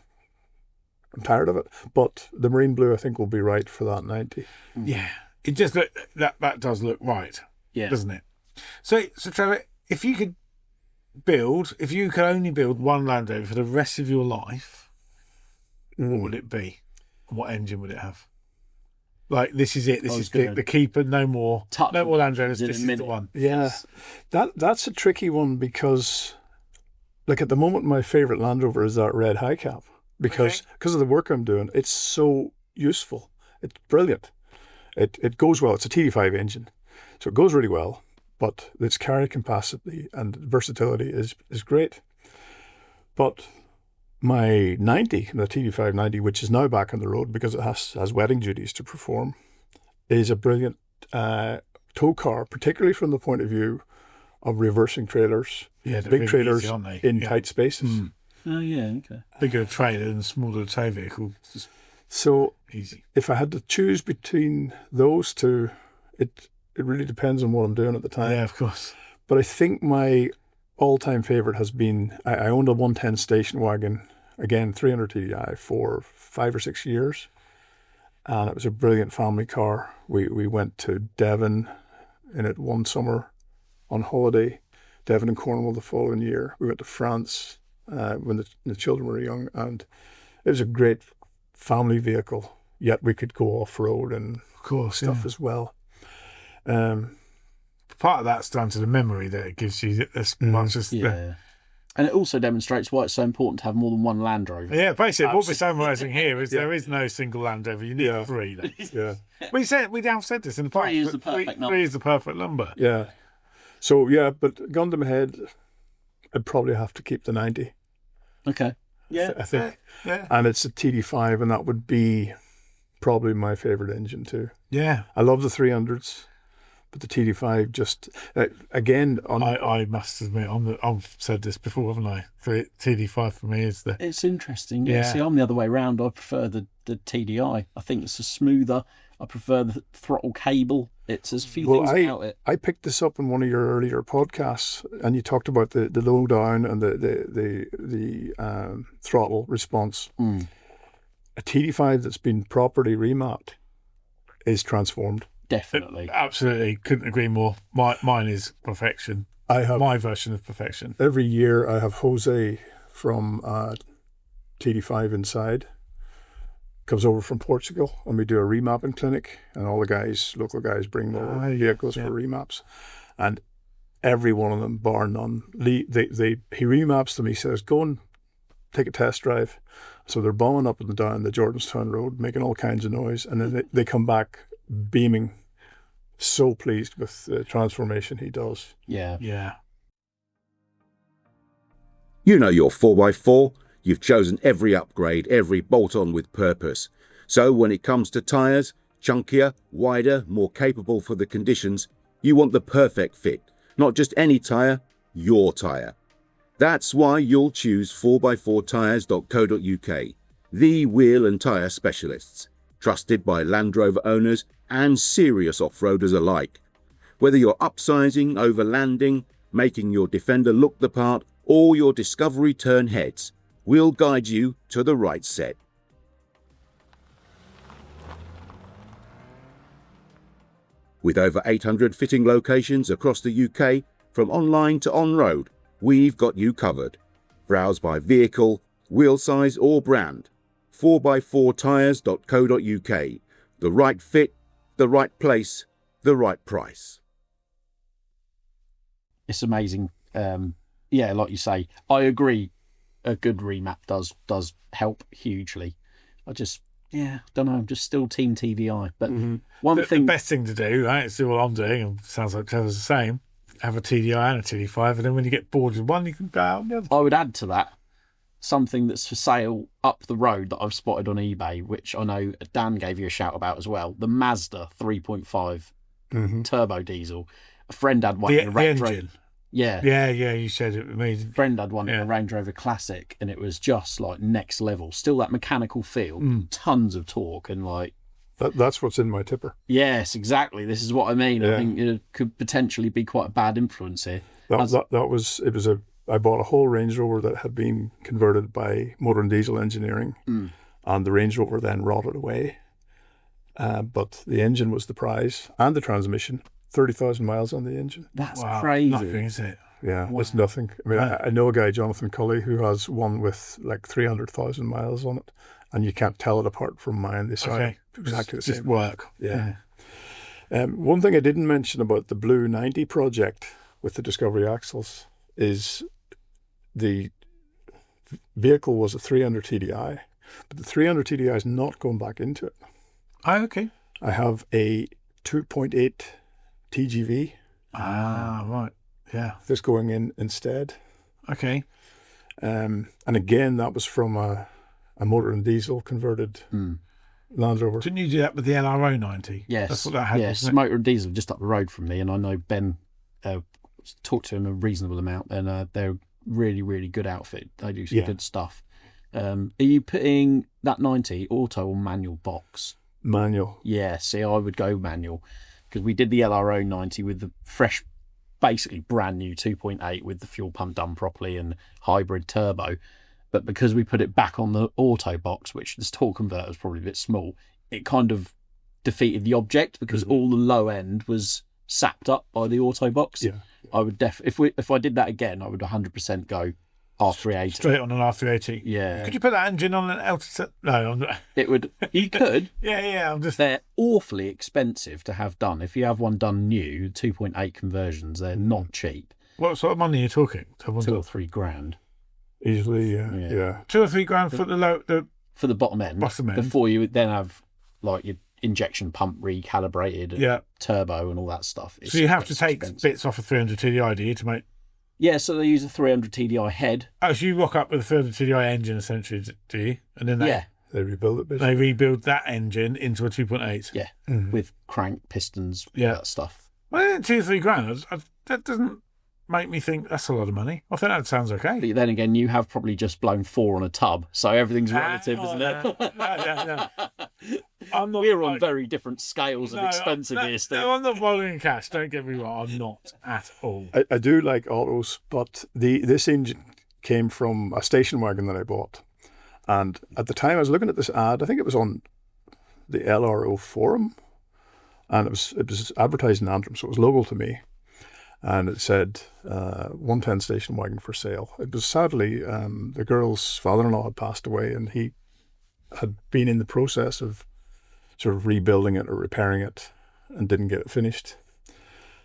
I'm tired of it. But the marine blue I think will be right for that 90. Yeah, it just that does look right, doesn't it? So Trevor, if you could only build one Land Rover for the rest of your life, what would it be? What engine would it have? Like, this is it. This is the keeper. No more Land Rovers. This is the one. Yeah, that's a tricky one because, like, at the moment, my favourite Land Rover is that red high cap because of the work I'm doing. It's so useful. It's brilliant. It goes well. It's a TD5 engine, so it goes really well. But its carry capacity and versatility is great. But my 90, the TD5 90, which is now back on the road because it has wedding duties to perform, is a brilliant tow car, particularly from the point of view of reversing trailers, Yeah, they're big really trailers easy, aren't they? in Yeah. tight spaces. Oh yeah, okay. Bigger trailer than smaller tow vehicle. Just So easy. if I had to choose between those two, it really depends on what I'm doing at the time. Yeah, of course. But I think my all-time favorite has been, I owned a 110 station wagon, again, 300 TDI for 5 or 6 years. And it was a brilliant family car. We went to Devon in it one summer on holiday, Devon and Cornwall the following year. We went to France when the children were young, and it was a great family vehicle, yet we could go off-road and Of course, stuff as well. Part of that's down to the memory that it gives you as much as Yeah. And it also demonstrates why it's so important to have more than one Land Rover. Yeah, basically, what we're summarising here is there is no single Land Rover. You need Yeah. 3. Then. Yeah. We have said this in the past. 3 is the perfect number. 3 is the perfect number. Yeah. So, yeah, but gun to my head, I'd probably have to keep the 90, Okay. Yeah. I think. Yeah. And it's a TD5, and that would be probably my favourite engine too. Yeah. I love the 300s, but the TD5 just, again, on I must admit, I've said this before, haven't I? TD5 for me is the... It's interesting. Yeah. Yeah. See, I'm the other way around. I prefer the TDI. I think it's a smoother. I prefer the throttle cable. It's there's a few things about it. I picked this up in one of your earlier podcasts, and you talked about the low down and the throttle response. A TD5 that's been properly remapped is transformed. Definitely. Absolutely. Couldn't agree more. Mine is perfection. I have My version of perfection. every year I have Jose from TD5 Inside comes over from Portugal, and we do a remapping clinic, and all the guys, local guys, bring their vehicles for remaps, and every one of them, bar none, he remaps them. He says, "Go and take a test drive." So they're bombing up and down the Jordanstown Road, making all kinds of noise, and then they come back beaming, so pleased with the transformation he does. Yeah. Yeah. You know your 4x4. You've chosen every upgrade, every bolt-on with purpose. So when it comes to tyres, chunkier, wider, more capable for the conditions, you want the perfect fit. Not just any tyre, your tyre. That's why you'll choose 4x4tyres.co.uk, the wheel and tyre specialists, trusted by Land Rover owners and serious off-roaders alike. Whether you're upsizing, overlanding, making your Defender look the part, or your Discovery turn heads, we'll guide you to the right set. With over 800 fitting locations across the UK, from online to on-road, we've got you covered. Browse by vehicle, wheel size or brand. 4x4tyres.co.uk. The right fit, the right place, the right price. It's amazing. Yeah, like you say, I agree. A good remap does help hugely. I just, don't know. I'm just still Team TVI. But The best thing to do, right, is do what I'm doing, and sounds like Trevor's the same. Have a TDI and a TD5, and then when you get bored with one, you can go out on the other. I would add to that something that's for sale up the road that I've spotted on eBay, which I know Dan gave you a shout about as well. The Mazda 3.5 turbo diesel. A friend had one in a The Range Rover. engine. Yeah. Yeah, you said it. Me. Friend had one in a Range Rover Classic, and it was just like next level. Still that mechanical feel, tons of torque, and like. That's what's in my tipper. Yes, exactly. This is what I mean. Yeah. I think it could potentially be quite a bad influence here. I bought a whole Range Rover that had been converted by motor and diesel engineering, and the Range Rover then rotted away. But the engine was the prize, and the transmission. 30,000 miles on the engine. That's crazy. Nothing, is it? Yeah, it's nothing. I mean, I know a guy, Jonathan Cully, who has one with like 300,000 miles on it, and you can't tell it apart from mine. They sound exactly the same. Just work. Yeah. One thing I didn't mention about the Blue 90 project with the Discovery axles is the vehicle was a 300 TDI, but the 300 TDI is not going back into it. Oh, okay. I have a 2.8 TGV Right. Yeah. that's going in instead. Okay. And again, that was from a motor and diesel converted Land Rover. Didn't you do that with the LRO 90? Yes. That's what that had, yes. wasn't it? Motor and diesel just up the road from me, and I know Ben talked to him a reasonable amount, and they're really, really good outfit. They do some good stuff. Are you putting that 90 auto or manual box? Manual. Yeah, see, I would go manual because we did the LRO 90 with the fresh, basically brand new 2.8 with the fuel pump done properly and hybrid turbo. But because we put it back on the auto box, which this torque converter was probably a bit small, it kind of defeated the object because all the low end was sapped up by the auto box. Yeah. I would if I did that again, I would 100% go R380. Straight on an R380. Yeah. Could you put that engine on an LT? No, I'm not. It would. You could. Yeah. I'm just. They're awfully expensive to have done. If you have one done new, 2.8 conversions, they're not cheap. What sort of money are you talking? 2 or 3 grand. Easily, yeah. 2 or 3 grand for for the bottom end. Before you would then have like your injection pump recalibrated, and turbo and all that stuff. So you have to take bits off a 300 TDI, do you, to make? Yeah, so they use a 300 TDI head. Oh, so you rock up with a 300 TDI engine essentially, do you? And then they rebuild it. Basically. They rebuild that engine into a 2.8. Yeah, with crank pistons, that stuff. Well, 2 or 3 grand. That doesn't make me think that's a lot of money. I think that sounds okay. But then again, you have probably just blown 4 on a tub, so everything's relative, isn't it? No. We're on very different scales of expensive here, Steve. No, I'm not borrowing cash. Don't get me wrong. I'm not at all. I do like autos, but this engine came from a station wagon that I bought. And at the time I was looking at this ad, I think it was on the LRO forum, and it was advertised in Antrim, so it was local to me. And it said 110 station wagon for sale. It was sadly, the girl's father-in-law had passed away, and he had been in the process of sort of rebuilding it or repairing it and didn't get it finished.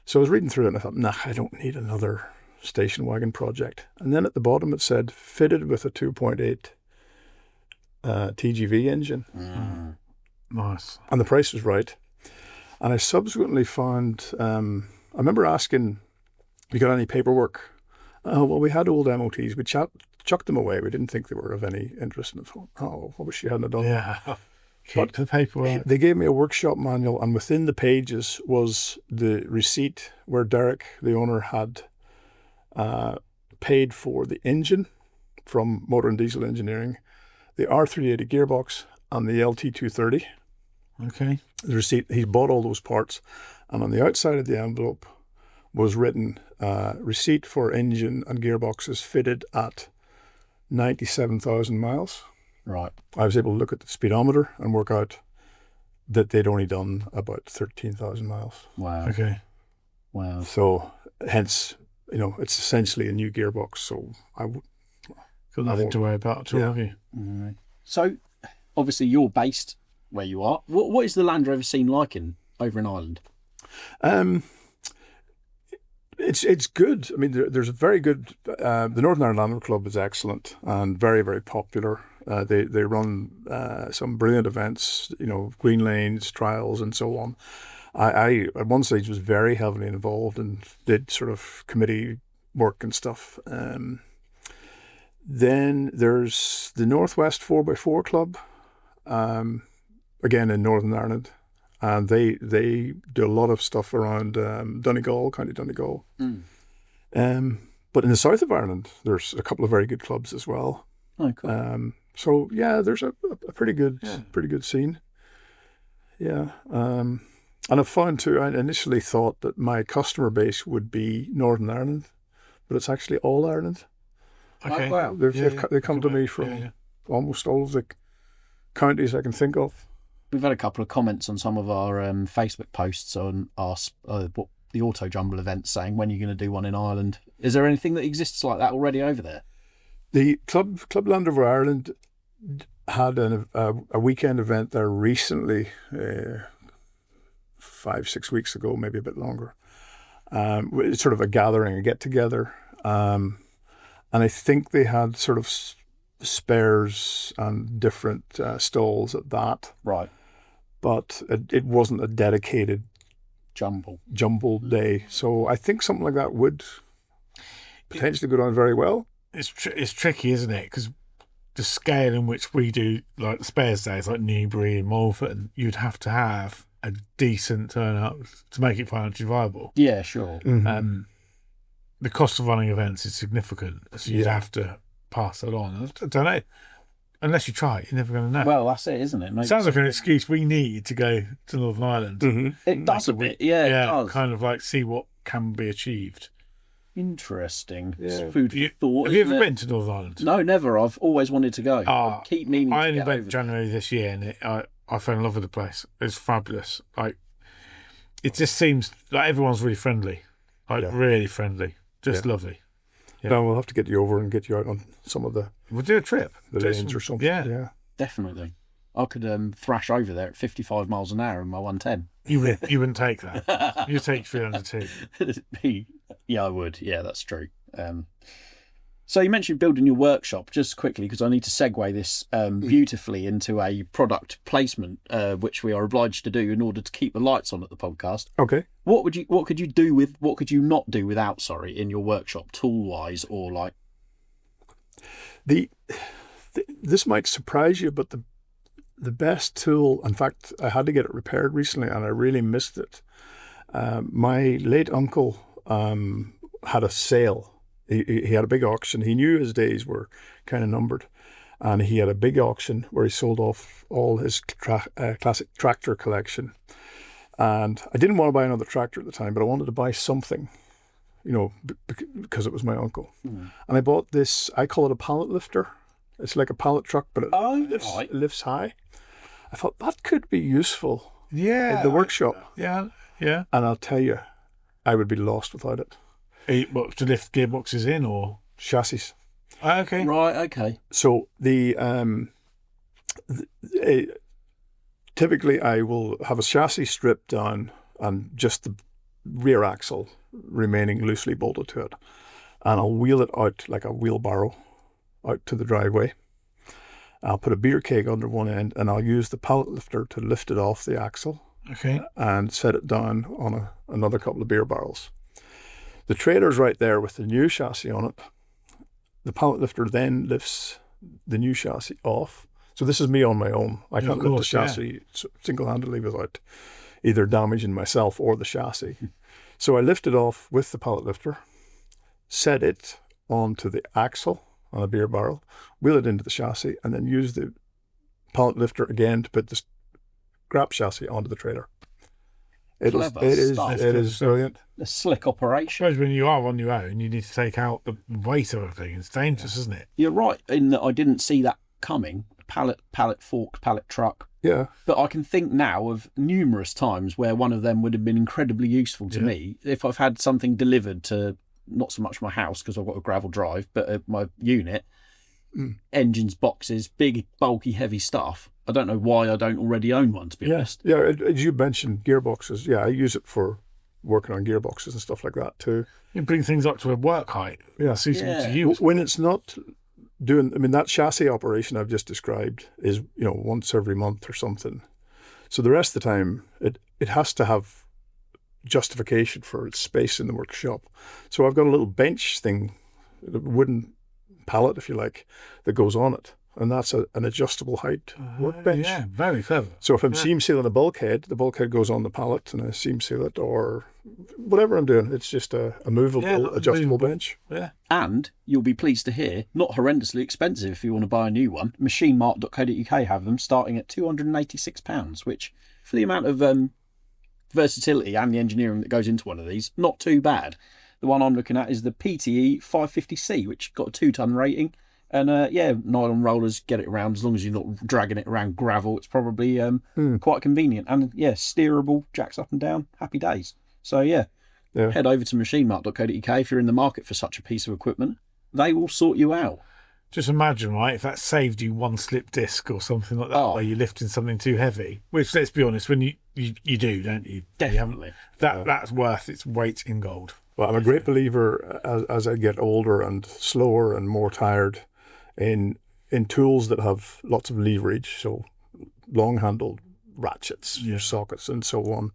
So I was reading through it and I thought, I don't need another station wagon project. And then at the bottom it said, fitted with a 2.8 TGV engine. Nice. And the price was right. And I subsequently found, I remember asking, you got any paperwork? Oh, well, we had old MOTs. We chucked them away. We didn't think they were of any interest. And I thought, I wish you hadn't done that. Yeah. Keep the paperwork. They gave me a workshop manual, and within the pages was the receipt where Derek, the owner, had paid for the engine from Motor and Diesel Engineering, the R380 gearbox, and the LT230. Okay. The receipt, he bought all those parts, and on the outside of the envelope was written, receipt for engine and gearboxes fitted at 97,000 miles. Right. I was able to look at the speedometer and work out that they'd only done about 13,000 miles. Wow. Okay. Wow. So hence, it's essentially a new gearbox. So Got nothing to worry about at all, have you? Right. So obviously you're based where you are. What is the Land Rover scene like over in Ireland? It's good. I mean, there's a very good. The Northern Ireland Land Rover Club is excellent and very, very popular. They run some brilliant events, green lanes, trials, and so on. I at one stage was very heavily involved and did sort of committee work and stuff. Then there's the Northwest 4x4 Club, again in Northern Ireland. And they do a lot of stuff around Donegal, County Donegal. But in the south of Ireland, there's a couple of very good clubs as well. Oh, cool. So yeah, there's a pretty good scene. Yeah. And I've found too, I initially thought that my customer base would be Northern Ireland, but it's actually all Ireland. Okay. Wow. They come to me from almost all of the counties I can think of. We've had a couple of comments on some of our Facebook posts on our the Auto Jumble event saying, when are you going to do one in Ireland? Is there anything that exists like that already over there? The Club Land Rover Ireland had a weekend event there recently, 5-6 weeks ago, maybe a bit longer. It's sort of a gathering, a get-together. And I think they had sort of spares and different stalls at that. Right. But it wasn't a dedicated jumble day. So I think something like that would potentially go down very well. It's tricky, isn't it? Because the scale in which we do like the spares days, like Newbury and Malvern, you'd have to have a decent turnout to make it financially viable. Yeah, sure. The cost of running events is significant, so you'd have to pass that on. I don't know. Unless you try it, you're never going to know. Well, that's it, isn't it? Sounds like an excuse we need to go to Northern Ireland. It does a bit, yeah, it does. Kind of like see what can be achieved. Interesting. Yeah. It's food for thought. Have you isn't ever it? been to Northern Ireland? No, never. I've always wanted to go. I keep meaning I to only get went over. January this year, and I fell in love with the place. It's fabulous. Like, it just seems like everyone's really friendly, really friendly, just lovely. Yeah. Now we'll have to get you over and get you out on some of the We'll do a trip, lanes or something. Yeah. Definitely. I could thrash over there at 55 miles an hour in my 110. You wouldn't take that. You take 302. Yeah, I would. Yeah, that's true. So you mentioned building your workshop. Just quickly, because I need to segue this beautifully into a product placement, which we are obliged to do in order to keep the lights on at the podcast. Okay. What could you not do without, in your workshop, tool wise, or like? This might surprise you, but the best tool, in fact, I had to get it repaired recently and I really missed it. My late uncle had a sale. He had a big auction. He knew his days were kind of numbered. And he had a big auction where he sold off all his classic tractor collection. And I didn't want to buy another tractor at the time, but I wanted to buy something, because it was my uncle. And I bought this, I call it a pallet lifter. It's like a pallet truck, but it lifts high. I thought that could be useful in the workshop. Yeah. And I'll tell you, I would be lost without it. What, to lift gearboxes in or chassis? Okay. Right, okay. So typically I will have a chassis stripped down and just the rear axle remaining loosely bolted to it. And I'll wheel it out like a wheelbarrow out to the driveway. I'll put a beer keg under one end and I'll use the pallet lifter to lift it off the axle. Okay. And set it down on another couple of beer barrels. The trailer's right there with the new chassis on it. The pallet lifter then lifts the new chassis off. So this is me on my own. I can't lift the chassis single-handedly without either damaging myself or the chassis. So I lift it off with the pallet lifter, set it onto the axle on a beer barrel, wheel it into the chassis, and then use the pallet lifter again to put the scrap chassis onto the trailer. It is brilliant. A slick operation. I suppose when you are on your own, you need to take out the weight of everything. It's dangerous, isn't it? You're right in that I didn't see that coming. Pallet fork, pallet truck. Yeah. But I can think now of numerous times where one of them would have been incredibly useful to me if I've had something delivered to not so much my house because I've got a gravel drive, but my unit, engines, boxes, big, bulky, heavy stuff. I don't know why I don't already own one, to be honest. Yeah, as you mentioned, gearboxes. Yeah, I use it for working on gearboxes and stuff like that too. You bring things up to a work height. Yeah. Suitable to you. When it's not doing, that chassis operation I've just described is, once every month or something. So the rest of the time, it has to have justification for its space in the workshop. So I've got a little bench thing, a wooden pallet, if you like, that goes on it. And that's an adjustable height workbench. Yeah, very clever. So if I'm seam sealing a bulkhead, the bulkhead goes on the pallet and I seam seal it, or whatever I'm doing. It's just a movable, adjustable bench. Yeah. And you'll be pleased to hear, not horrendously expensive if you want to buy a new one. Machinemart.co.uk have them starting at £286, which for the amount of versatility and the engineering that goes into one of these, not too bad. The one I'm looking at is the PTE 550C, which got a 2-ton rating. And nylon rollers get it around as long as you're not dragging it around gravel. It's probably quite convenient. And steerable, jacks up and down, happy days. So head over to machinemart.co.uk if you're in the market for such a piece of equipment. They will sort you out. Just imagine, right, if that saved you one slip disc or something like that, where you're lifting something too heavy. Which, let's be honest, when you do, don't you? Definitely. That's worth its weight in gold. Well, I'm a great believer as I get older and slower and more tired in tools that have lots of leverage, so long-handled ratchets, sockets, and so on,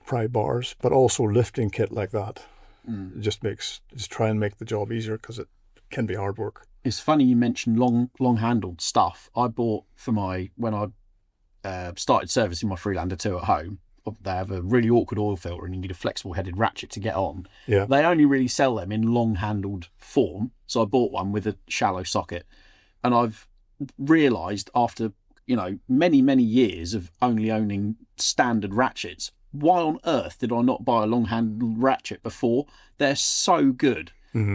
pry bars, but also lifting kit like that. Just try and make the job easier because it can be hard work. It's funny you mentioned long-handled stuff. I bought for when I started servicing my Freelander 2 at home. They have a really awkward oil filter and you need a flexible headed ratchet to get on. Yeah. They only really sell them in long-handled form. So I bought one with a shallow socket. And I've realised after, many, many years of only owning standard ratchets, why on earth did I not buy a long-handled ratchet before? They're so good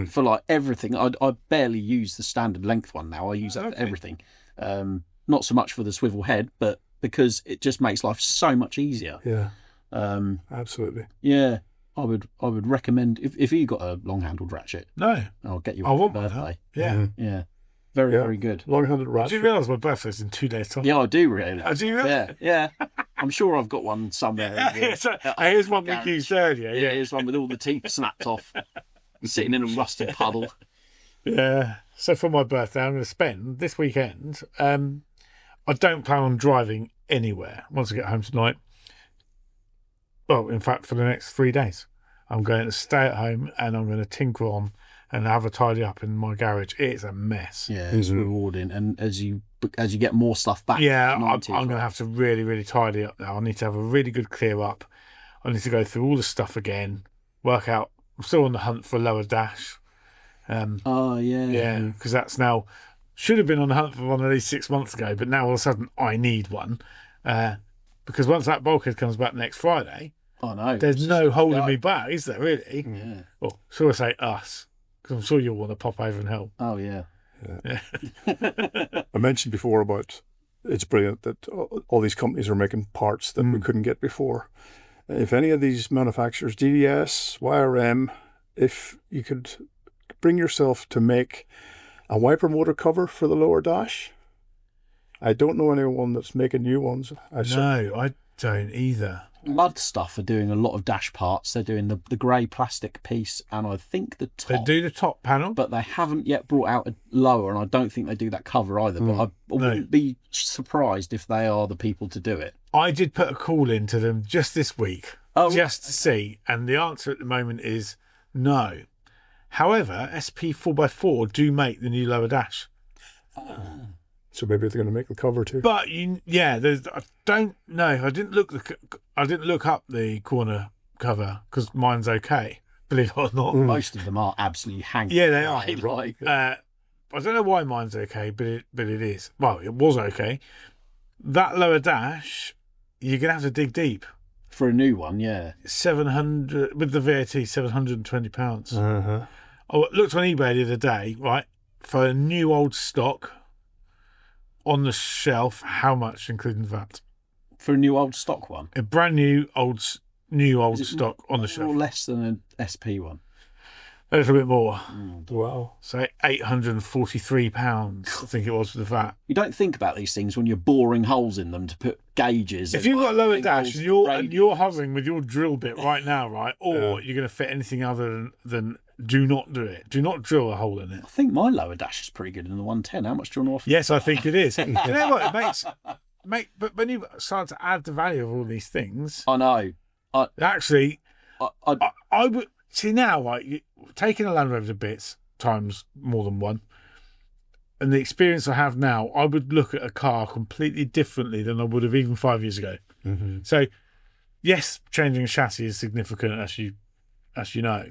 for like everything. I barely use the standard length one now. I use that for everything. Not so much for the swivel head, but because it just makes life so much easier. Yeah. Absolutely. Yeah. I would recommend if you got a long-handled ratchet. No. I'll get you I one want for one. birthday. Yeah. Yeah. Very, very good. Long-handed Do ratchet. you realise my birthday's in 2 days' time? Yeah, I do really. Do you really? Yeah. I'm sure I've got one somewhere. So, here's one we used earlier. Yeah, here's one with all the teeth snapped off, sitting in a rusted puddle. Yeah. So for my birthday, I'm going to spend this weekend. I don't plan on driving anywhere once I get home tonight. Well, in fact, for the next 3 days, I'm going to stay at home and I'm going to tinker on and have a tidy up in my garage. It's a mess. Yeah, it's rewarding, and as you get more stuff back. Yeah, I'm going to have to really, really tidy up now. I need to have a really good clear up. I need to go through all the stuff again, work out. I'm still on the hunt for a lower dash. Yeah, because that's now should have been on the hunt for one of these 6 months ago, but now all of a sudden I need one because once that bulkhead comes back next Friday, there's no holding me back, is there really? Yeah. Well, shall I say us? Because I'm sure you'll want to pop over and help. Oh yeah. I mentioned before about it's brilliant that all these companies are making parts that we couldn't get before. If any of these manufacturers, DDS, YRM, if you could bring yourself to make a wiper motor cover for the lower dash. I don't know anyone that's making new ones. No, I don't either. Mud Stuff are doing a lot of dash parts. They're doing the grey plastic piece and I think the top. They do the top panel, but they haven't yet brought out a lower, and I don't think they do that cover either. But I wouldn't be surprised if they are the people to do it. I did put a call into them just this week, just to see, and the answer at the moment is no. However, SP 4x4 do make the new lower dash. So maybe they're going to make the cover too. But I don't know. I didn't look up the corner cover because mine's okay. Believe it or not, Most of them are absolutely hanging. Yeah, they are. Right. I don't know why mine's okay, but it is. Well, it was okay. That lower dash, you're gonna have to dig deep For a new one, yeah. 700 with the VAT, £720. Uh-huh. I looked on eBay the other day, right, for a new old stock on the shelf. How much, including VAT? For a new old stock one. A brand new old stock on the shelf. Or less than an SP one. A little bit more. Wow. So £843, I think it was, for the VAT. You don't think about these things when you're boring holes in them to put gauges. If you've got a lower dash and you're hovering with your drill bit right now, right, or you're going to fit anything other than do not do it. Do not drill a hole in it. I think my lower dash is pretty good in the 110. How much do you want to offer? Yes, I think it is. Do you know what? It makes... But when you start to add the value of all these things... I know. Actually, I would... See now, right, taking a Land Rover to bits times more than one, and the experience I have now, I would look at a car completely differently than I would have even 5 years ago. Mm-hmm. So, yes, changing a chassis is significant, as you know,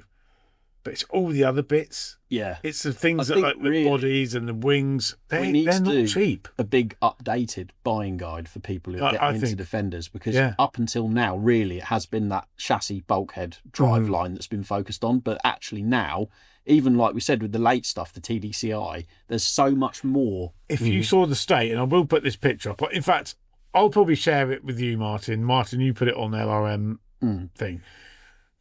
but it's all the other bits. Yeah. It's the things that, like the bodies and the wings, they're not cheap. A big updated buying guide for people who are getting into Defenders, because up until now, really, it has been that chassis bulkhead drive line that's been focused on. But actually now, even like we said with the late stuff, the TDCI, there's so much more. If you saw the state, and I will put this picture up, in fact, I'll probably share it with you, Martin. Martin, you put it on the LRM thing.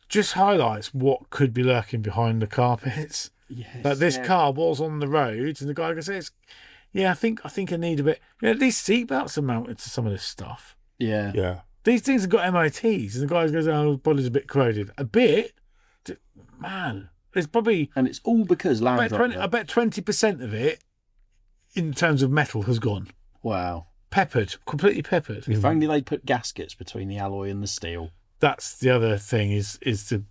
Just highlights what could be lurking behind the carpets. Yes, but this car was on the road, and the guy says, "Yeah, I think I need a bit." These seatbelts are mounted to some of this stuff. Yeah, yeah. These things have got MOTs, and the guy goes, "Oh, the body's a bit corroded." A bit, man. There's probably, and it's all because Land Rover. I bet 20% of it, in terms of metal, has gone. Wow, peppered, completely peppered. If only they put gaskets between the alloy and the steel. That's the other thing is the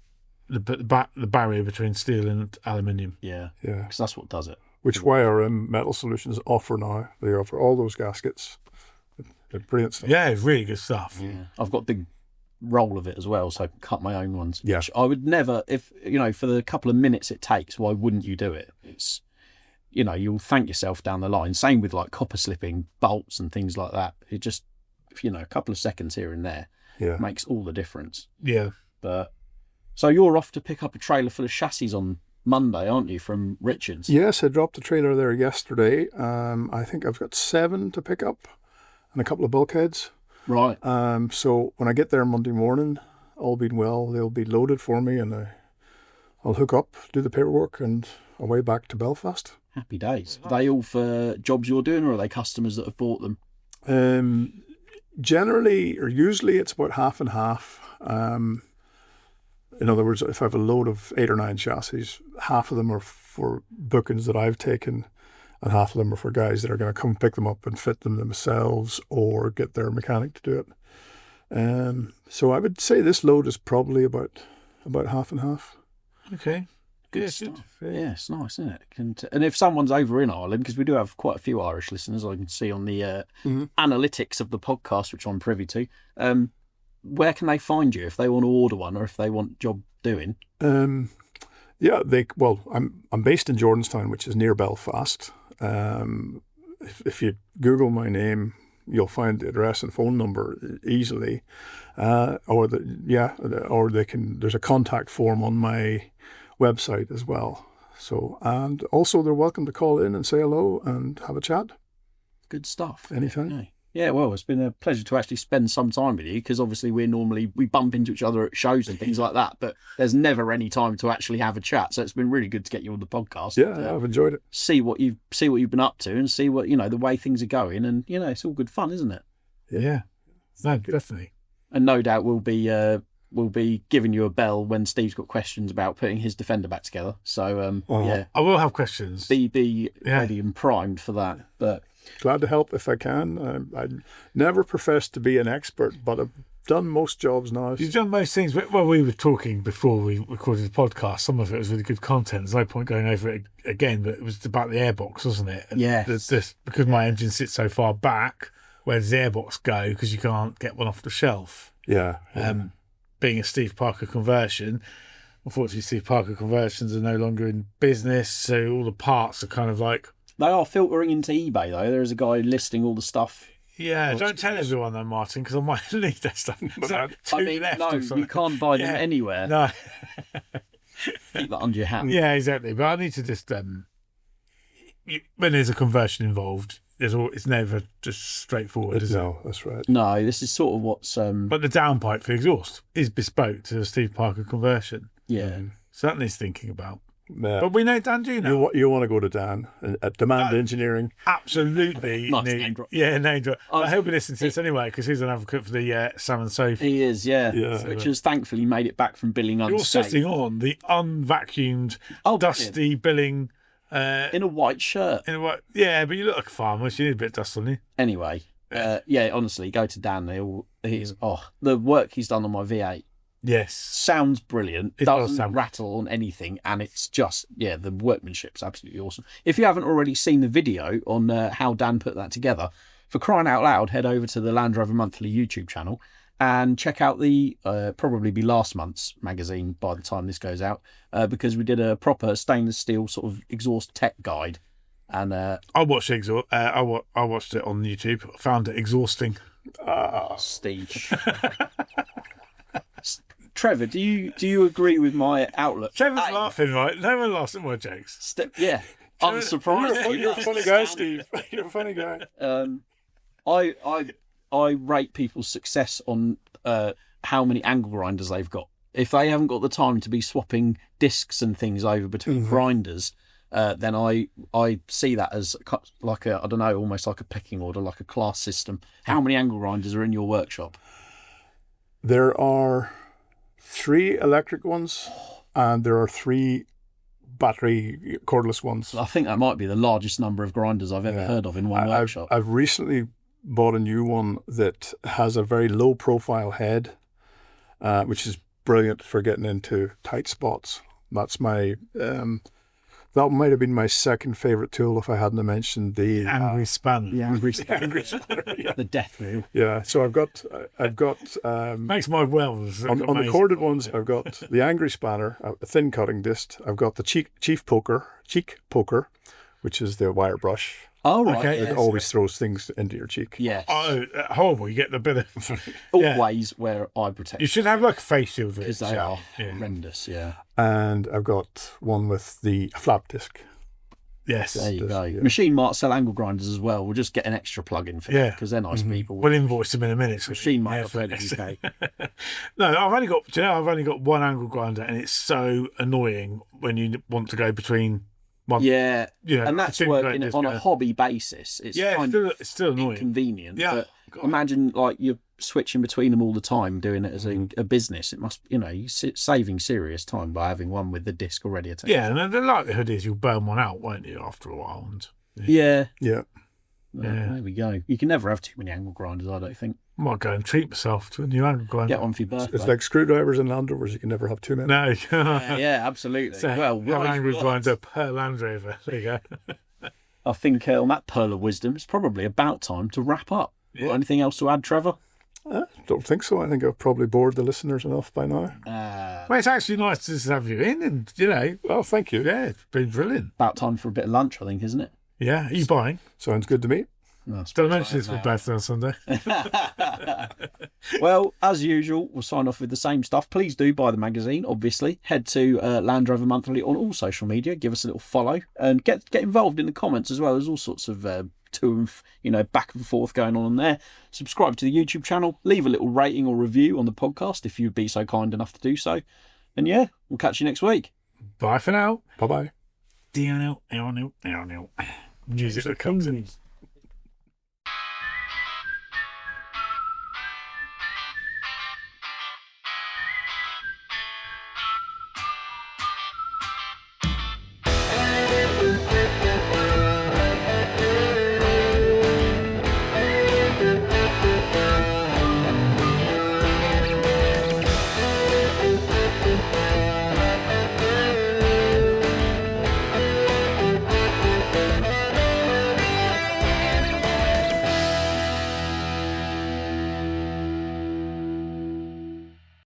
barrier between steel and aluminium. Yeah, yeah. Because that's what does it. which YRM Metal Solutions offer now. They offer all those gaskets. They're brilliant stuff. Yeah, it's really good stuff. Yeah. I've got the roll of it as well, so I can cut my own ones. Yeah. Which I would never, if for the couple of minutes it takes, why wouldn't you do it? It's, you'll thank yourself down the line. Same with like copper slipping bolts and things like that. It just, a couple of seconds here and there makes all the difference. Yeah. But so you're off to pick up a trailer full of chassis on Monday, aren't you, from Richards? Yes, I dropped the trailer there yesterday. I think I've got 7 to pick up and a couple of bulkheads. Right. So when I get there Monday morning, all being well, they'll be loaded for me, and I'll hook up, do the paperwork, and away back to Belfast. Happy days. Are they all for jobs you're doing, or are they customers that have bought them? Generally, or usually, it's about half and half. In other words, if I have a load of 8 or 9 chassis, half of them are for bookings that I've taken, and half of them are for guys that are going to come pick them up and fit them themselves or get their mechanic to do it. So I would say this load is probably about half and half. Okay. Good stuff. stuff. Yeah, it's nice, isn't it? And if someone's over in Ireland, because we do have quite a few Irish listeners, I can see on the analytics of the podcast, which I'm privy to, where can they find you if they want to order one or if they want job doing? I'm based in Jordanstown, which is near Belfast. If you Google my name, you'll find the address and phone number easily, or they can. There's a contact form on my website as well. So, and also they're welcome to call in and say hello and have a chat. Good stuff. Anytime. Okay. Yeah, well, it's been a pleasure to actually spend some time with you, because obviously we bump into each other at shows and things like that, but there's never any time to actually have a chat. So it's been really good to get you on the podcast. Yeah, I've enjoyed it. See what you've been up to and see what the way things are going, and it's all good fun, isn't it? Yeah. No, definitely. And no doubt we'll be giving you a bell when Steve's got questions about putting his Defender back together. So yeah, I will have questions. Be ready and primed for that. But glad to help if I can. I never professed to be an expert, but I've done most jobs now. You've done most things. Well, we were talking before we recorded the podcast. Some of it was really good content. There's no point going over it again, but it was about the airbox, wasn't it? And yeah. This, because my engine sits so far back, where does the airbox go? Because you can't get one off the shelf. Yeah. Being a Steve Parker conversion, unfortunately, Steve Parker conversions are no longer in business, so all the parts are kind of like... They are filtering into eBay, though. There is a guy listing all the stuff. Yeah, don't tell everyone though, Martin, because I might need that stuff. You can't buy them anywhere. No. Keep that under your hat. Yeah, exactly. But I need to just... when there's a conversion involved, it's never just straightforward, is it? No, that's right. No, this is sort of what's... But the downpipe for the exhaust is bespoke to the Steve Parker conversion. Yeah. So that needs thinking about. Yeah. But we know Dan, do you know? You want to go to Dan at Demand Engineering. Absolutely. Nice name drop. Yeah, name drop. I hope he listens to this anyway, because he's an advocate for the salmon sofa. He is, yeah. Which has thankfully made it back from billing You're unscathed. sitting on the unvacuumed, dusty billing... in a white shirt. Yeah, but you look like a farmer, so you need a bit of dust on you. Anyway, honestly, go to Dan. The work he's done on my V8 Yes. sounds brilliant. It Doesn't does sound... rattle on anything, and it's just, the workmanship's absolutely awesome. If you haven't already seen the video on how Dan put that together, for crying out loud, head over to the Land Rover Monthly YouTube channel and check out the probably be last month's magazine by the time this goes out, because we did a proper stainless steel sort of exhaust tech guide. And I watched exhaust. I watched it on YouTube. I found it exhausting. Steve. Trevor, do you agree with my outlook? Trevor's laughing, right? No one laughs at my jokes. I'm surprised. You're a funny guy, Steve. You're a funny guy. I rate people's success on how many angle grinders they've got. If they haven't got the time to be swapping discs and things over between grinders, then I see that as like a, I don't know, almost like a pecking order, like a class system. How many angle grinders are in your workshop? There are 3 electric ones, and there are 3 battery cordless ones. I think that might be the largest number of grinders I've ever heard of in one workshop. I've recently bought a new one that has a very low profile head, which is brilliant for getting into tight spots. That's my That might have been my second favourite tool if I hadn't mentioned the Angry spanner. The angry, angry spanner. Yeah. the death wheel. Yeah. So I've got Makes my wells on the corded ones. I've got the angry spanner, a thin cutting disc. I've got the cheek poker, which is the wire brush. Oh, right. Okay, It yes. always throws things into your cheek. Yes. Oh, horrible! You get the bit of. Always wear eye protection. You should have like a face shield with it. Because they are Yeah. horrendous, yeah. And I've got one with the flap disc. Yes. There you go. yeah. Machine might sell angle grinders as well. We'll just get an extra plug-in for Yeah. because they're nice people. We'll invoice them in a minute. So Machine might yeah, have heard of UK. No, I've only got. Do you know, I've only got one angle grinder, and it's so annoying when you want to go between one. Yeah, Yeah, and that's I think working that on a just- hobby basis. It's Yeah, kind it's still of annoying. inconvenient. Yeah. But God. imagine like you're switching between them all the time, doing it as a business. It must, you're saving serious time by having one with the disc already attached. Yeah, and the likelihood is you'll burn one out, won't you, after a while? And Yeah. Yeah. Well, there we go. You can never have too many angle grinders, I don't think. I might go and treat myself to a new angle grinder. Get one for your birthday. It's like screwdrivers and Land Rovers. You can never have too many. No. yeah, absolutely. So, well, have an right, angle right. grinder per Land Rover. There you go. I think on that pearl of wisdom, it's probably about time to wrap up. Got anything else to add, Trevor? Don't think so. I think I've probably bored the listeners enough by now. Well, it's actually nice to just have you in, and Oh, thank you. yeah, it's been brilliant. About time for a bit of lunch, I think, isn't it? Yeah, are you buying? Sounds good to me. Did I mention this for birthday on Sunday? Well, as usual, we'll sign off with the same stuff. Please do buy the magazine, obviously. Head to Land Rover Monthly on all social media. Give us a little follow and get involved in the comments as well. There's all sorts of back and forth going on there. Subscribe to the YouTube channel. Leave a little rating or review on the podcast if you'd be so kind enough to do so. And yeah, we'll catch you next week. Bye for now. Bye bye. Music that comes in.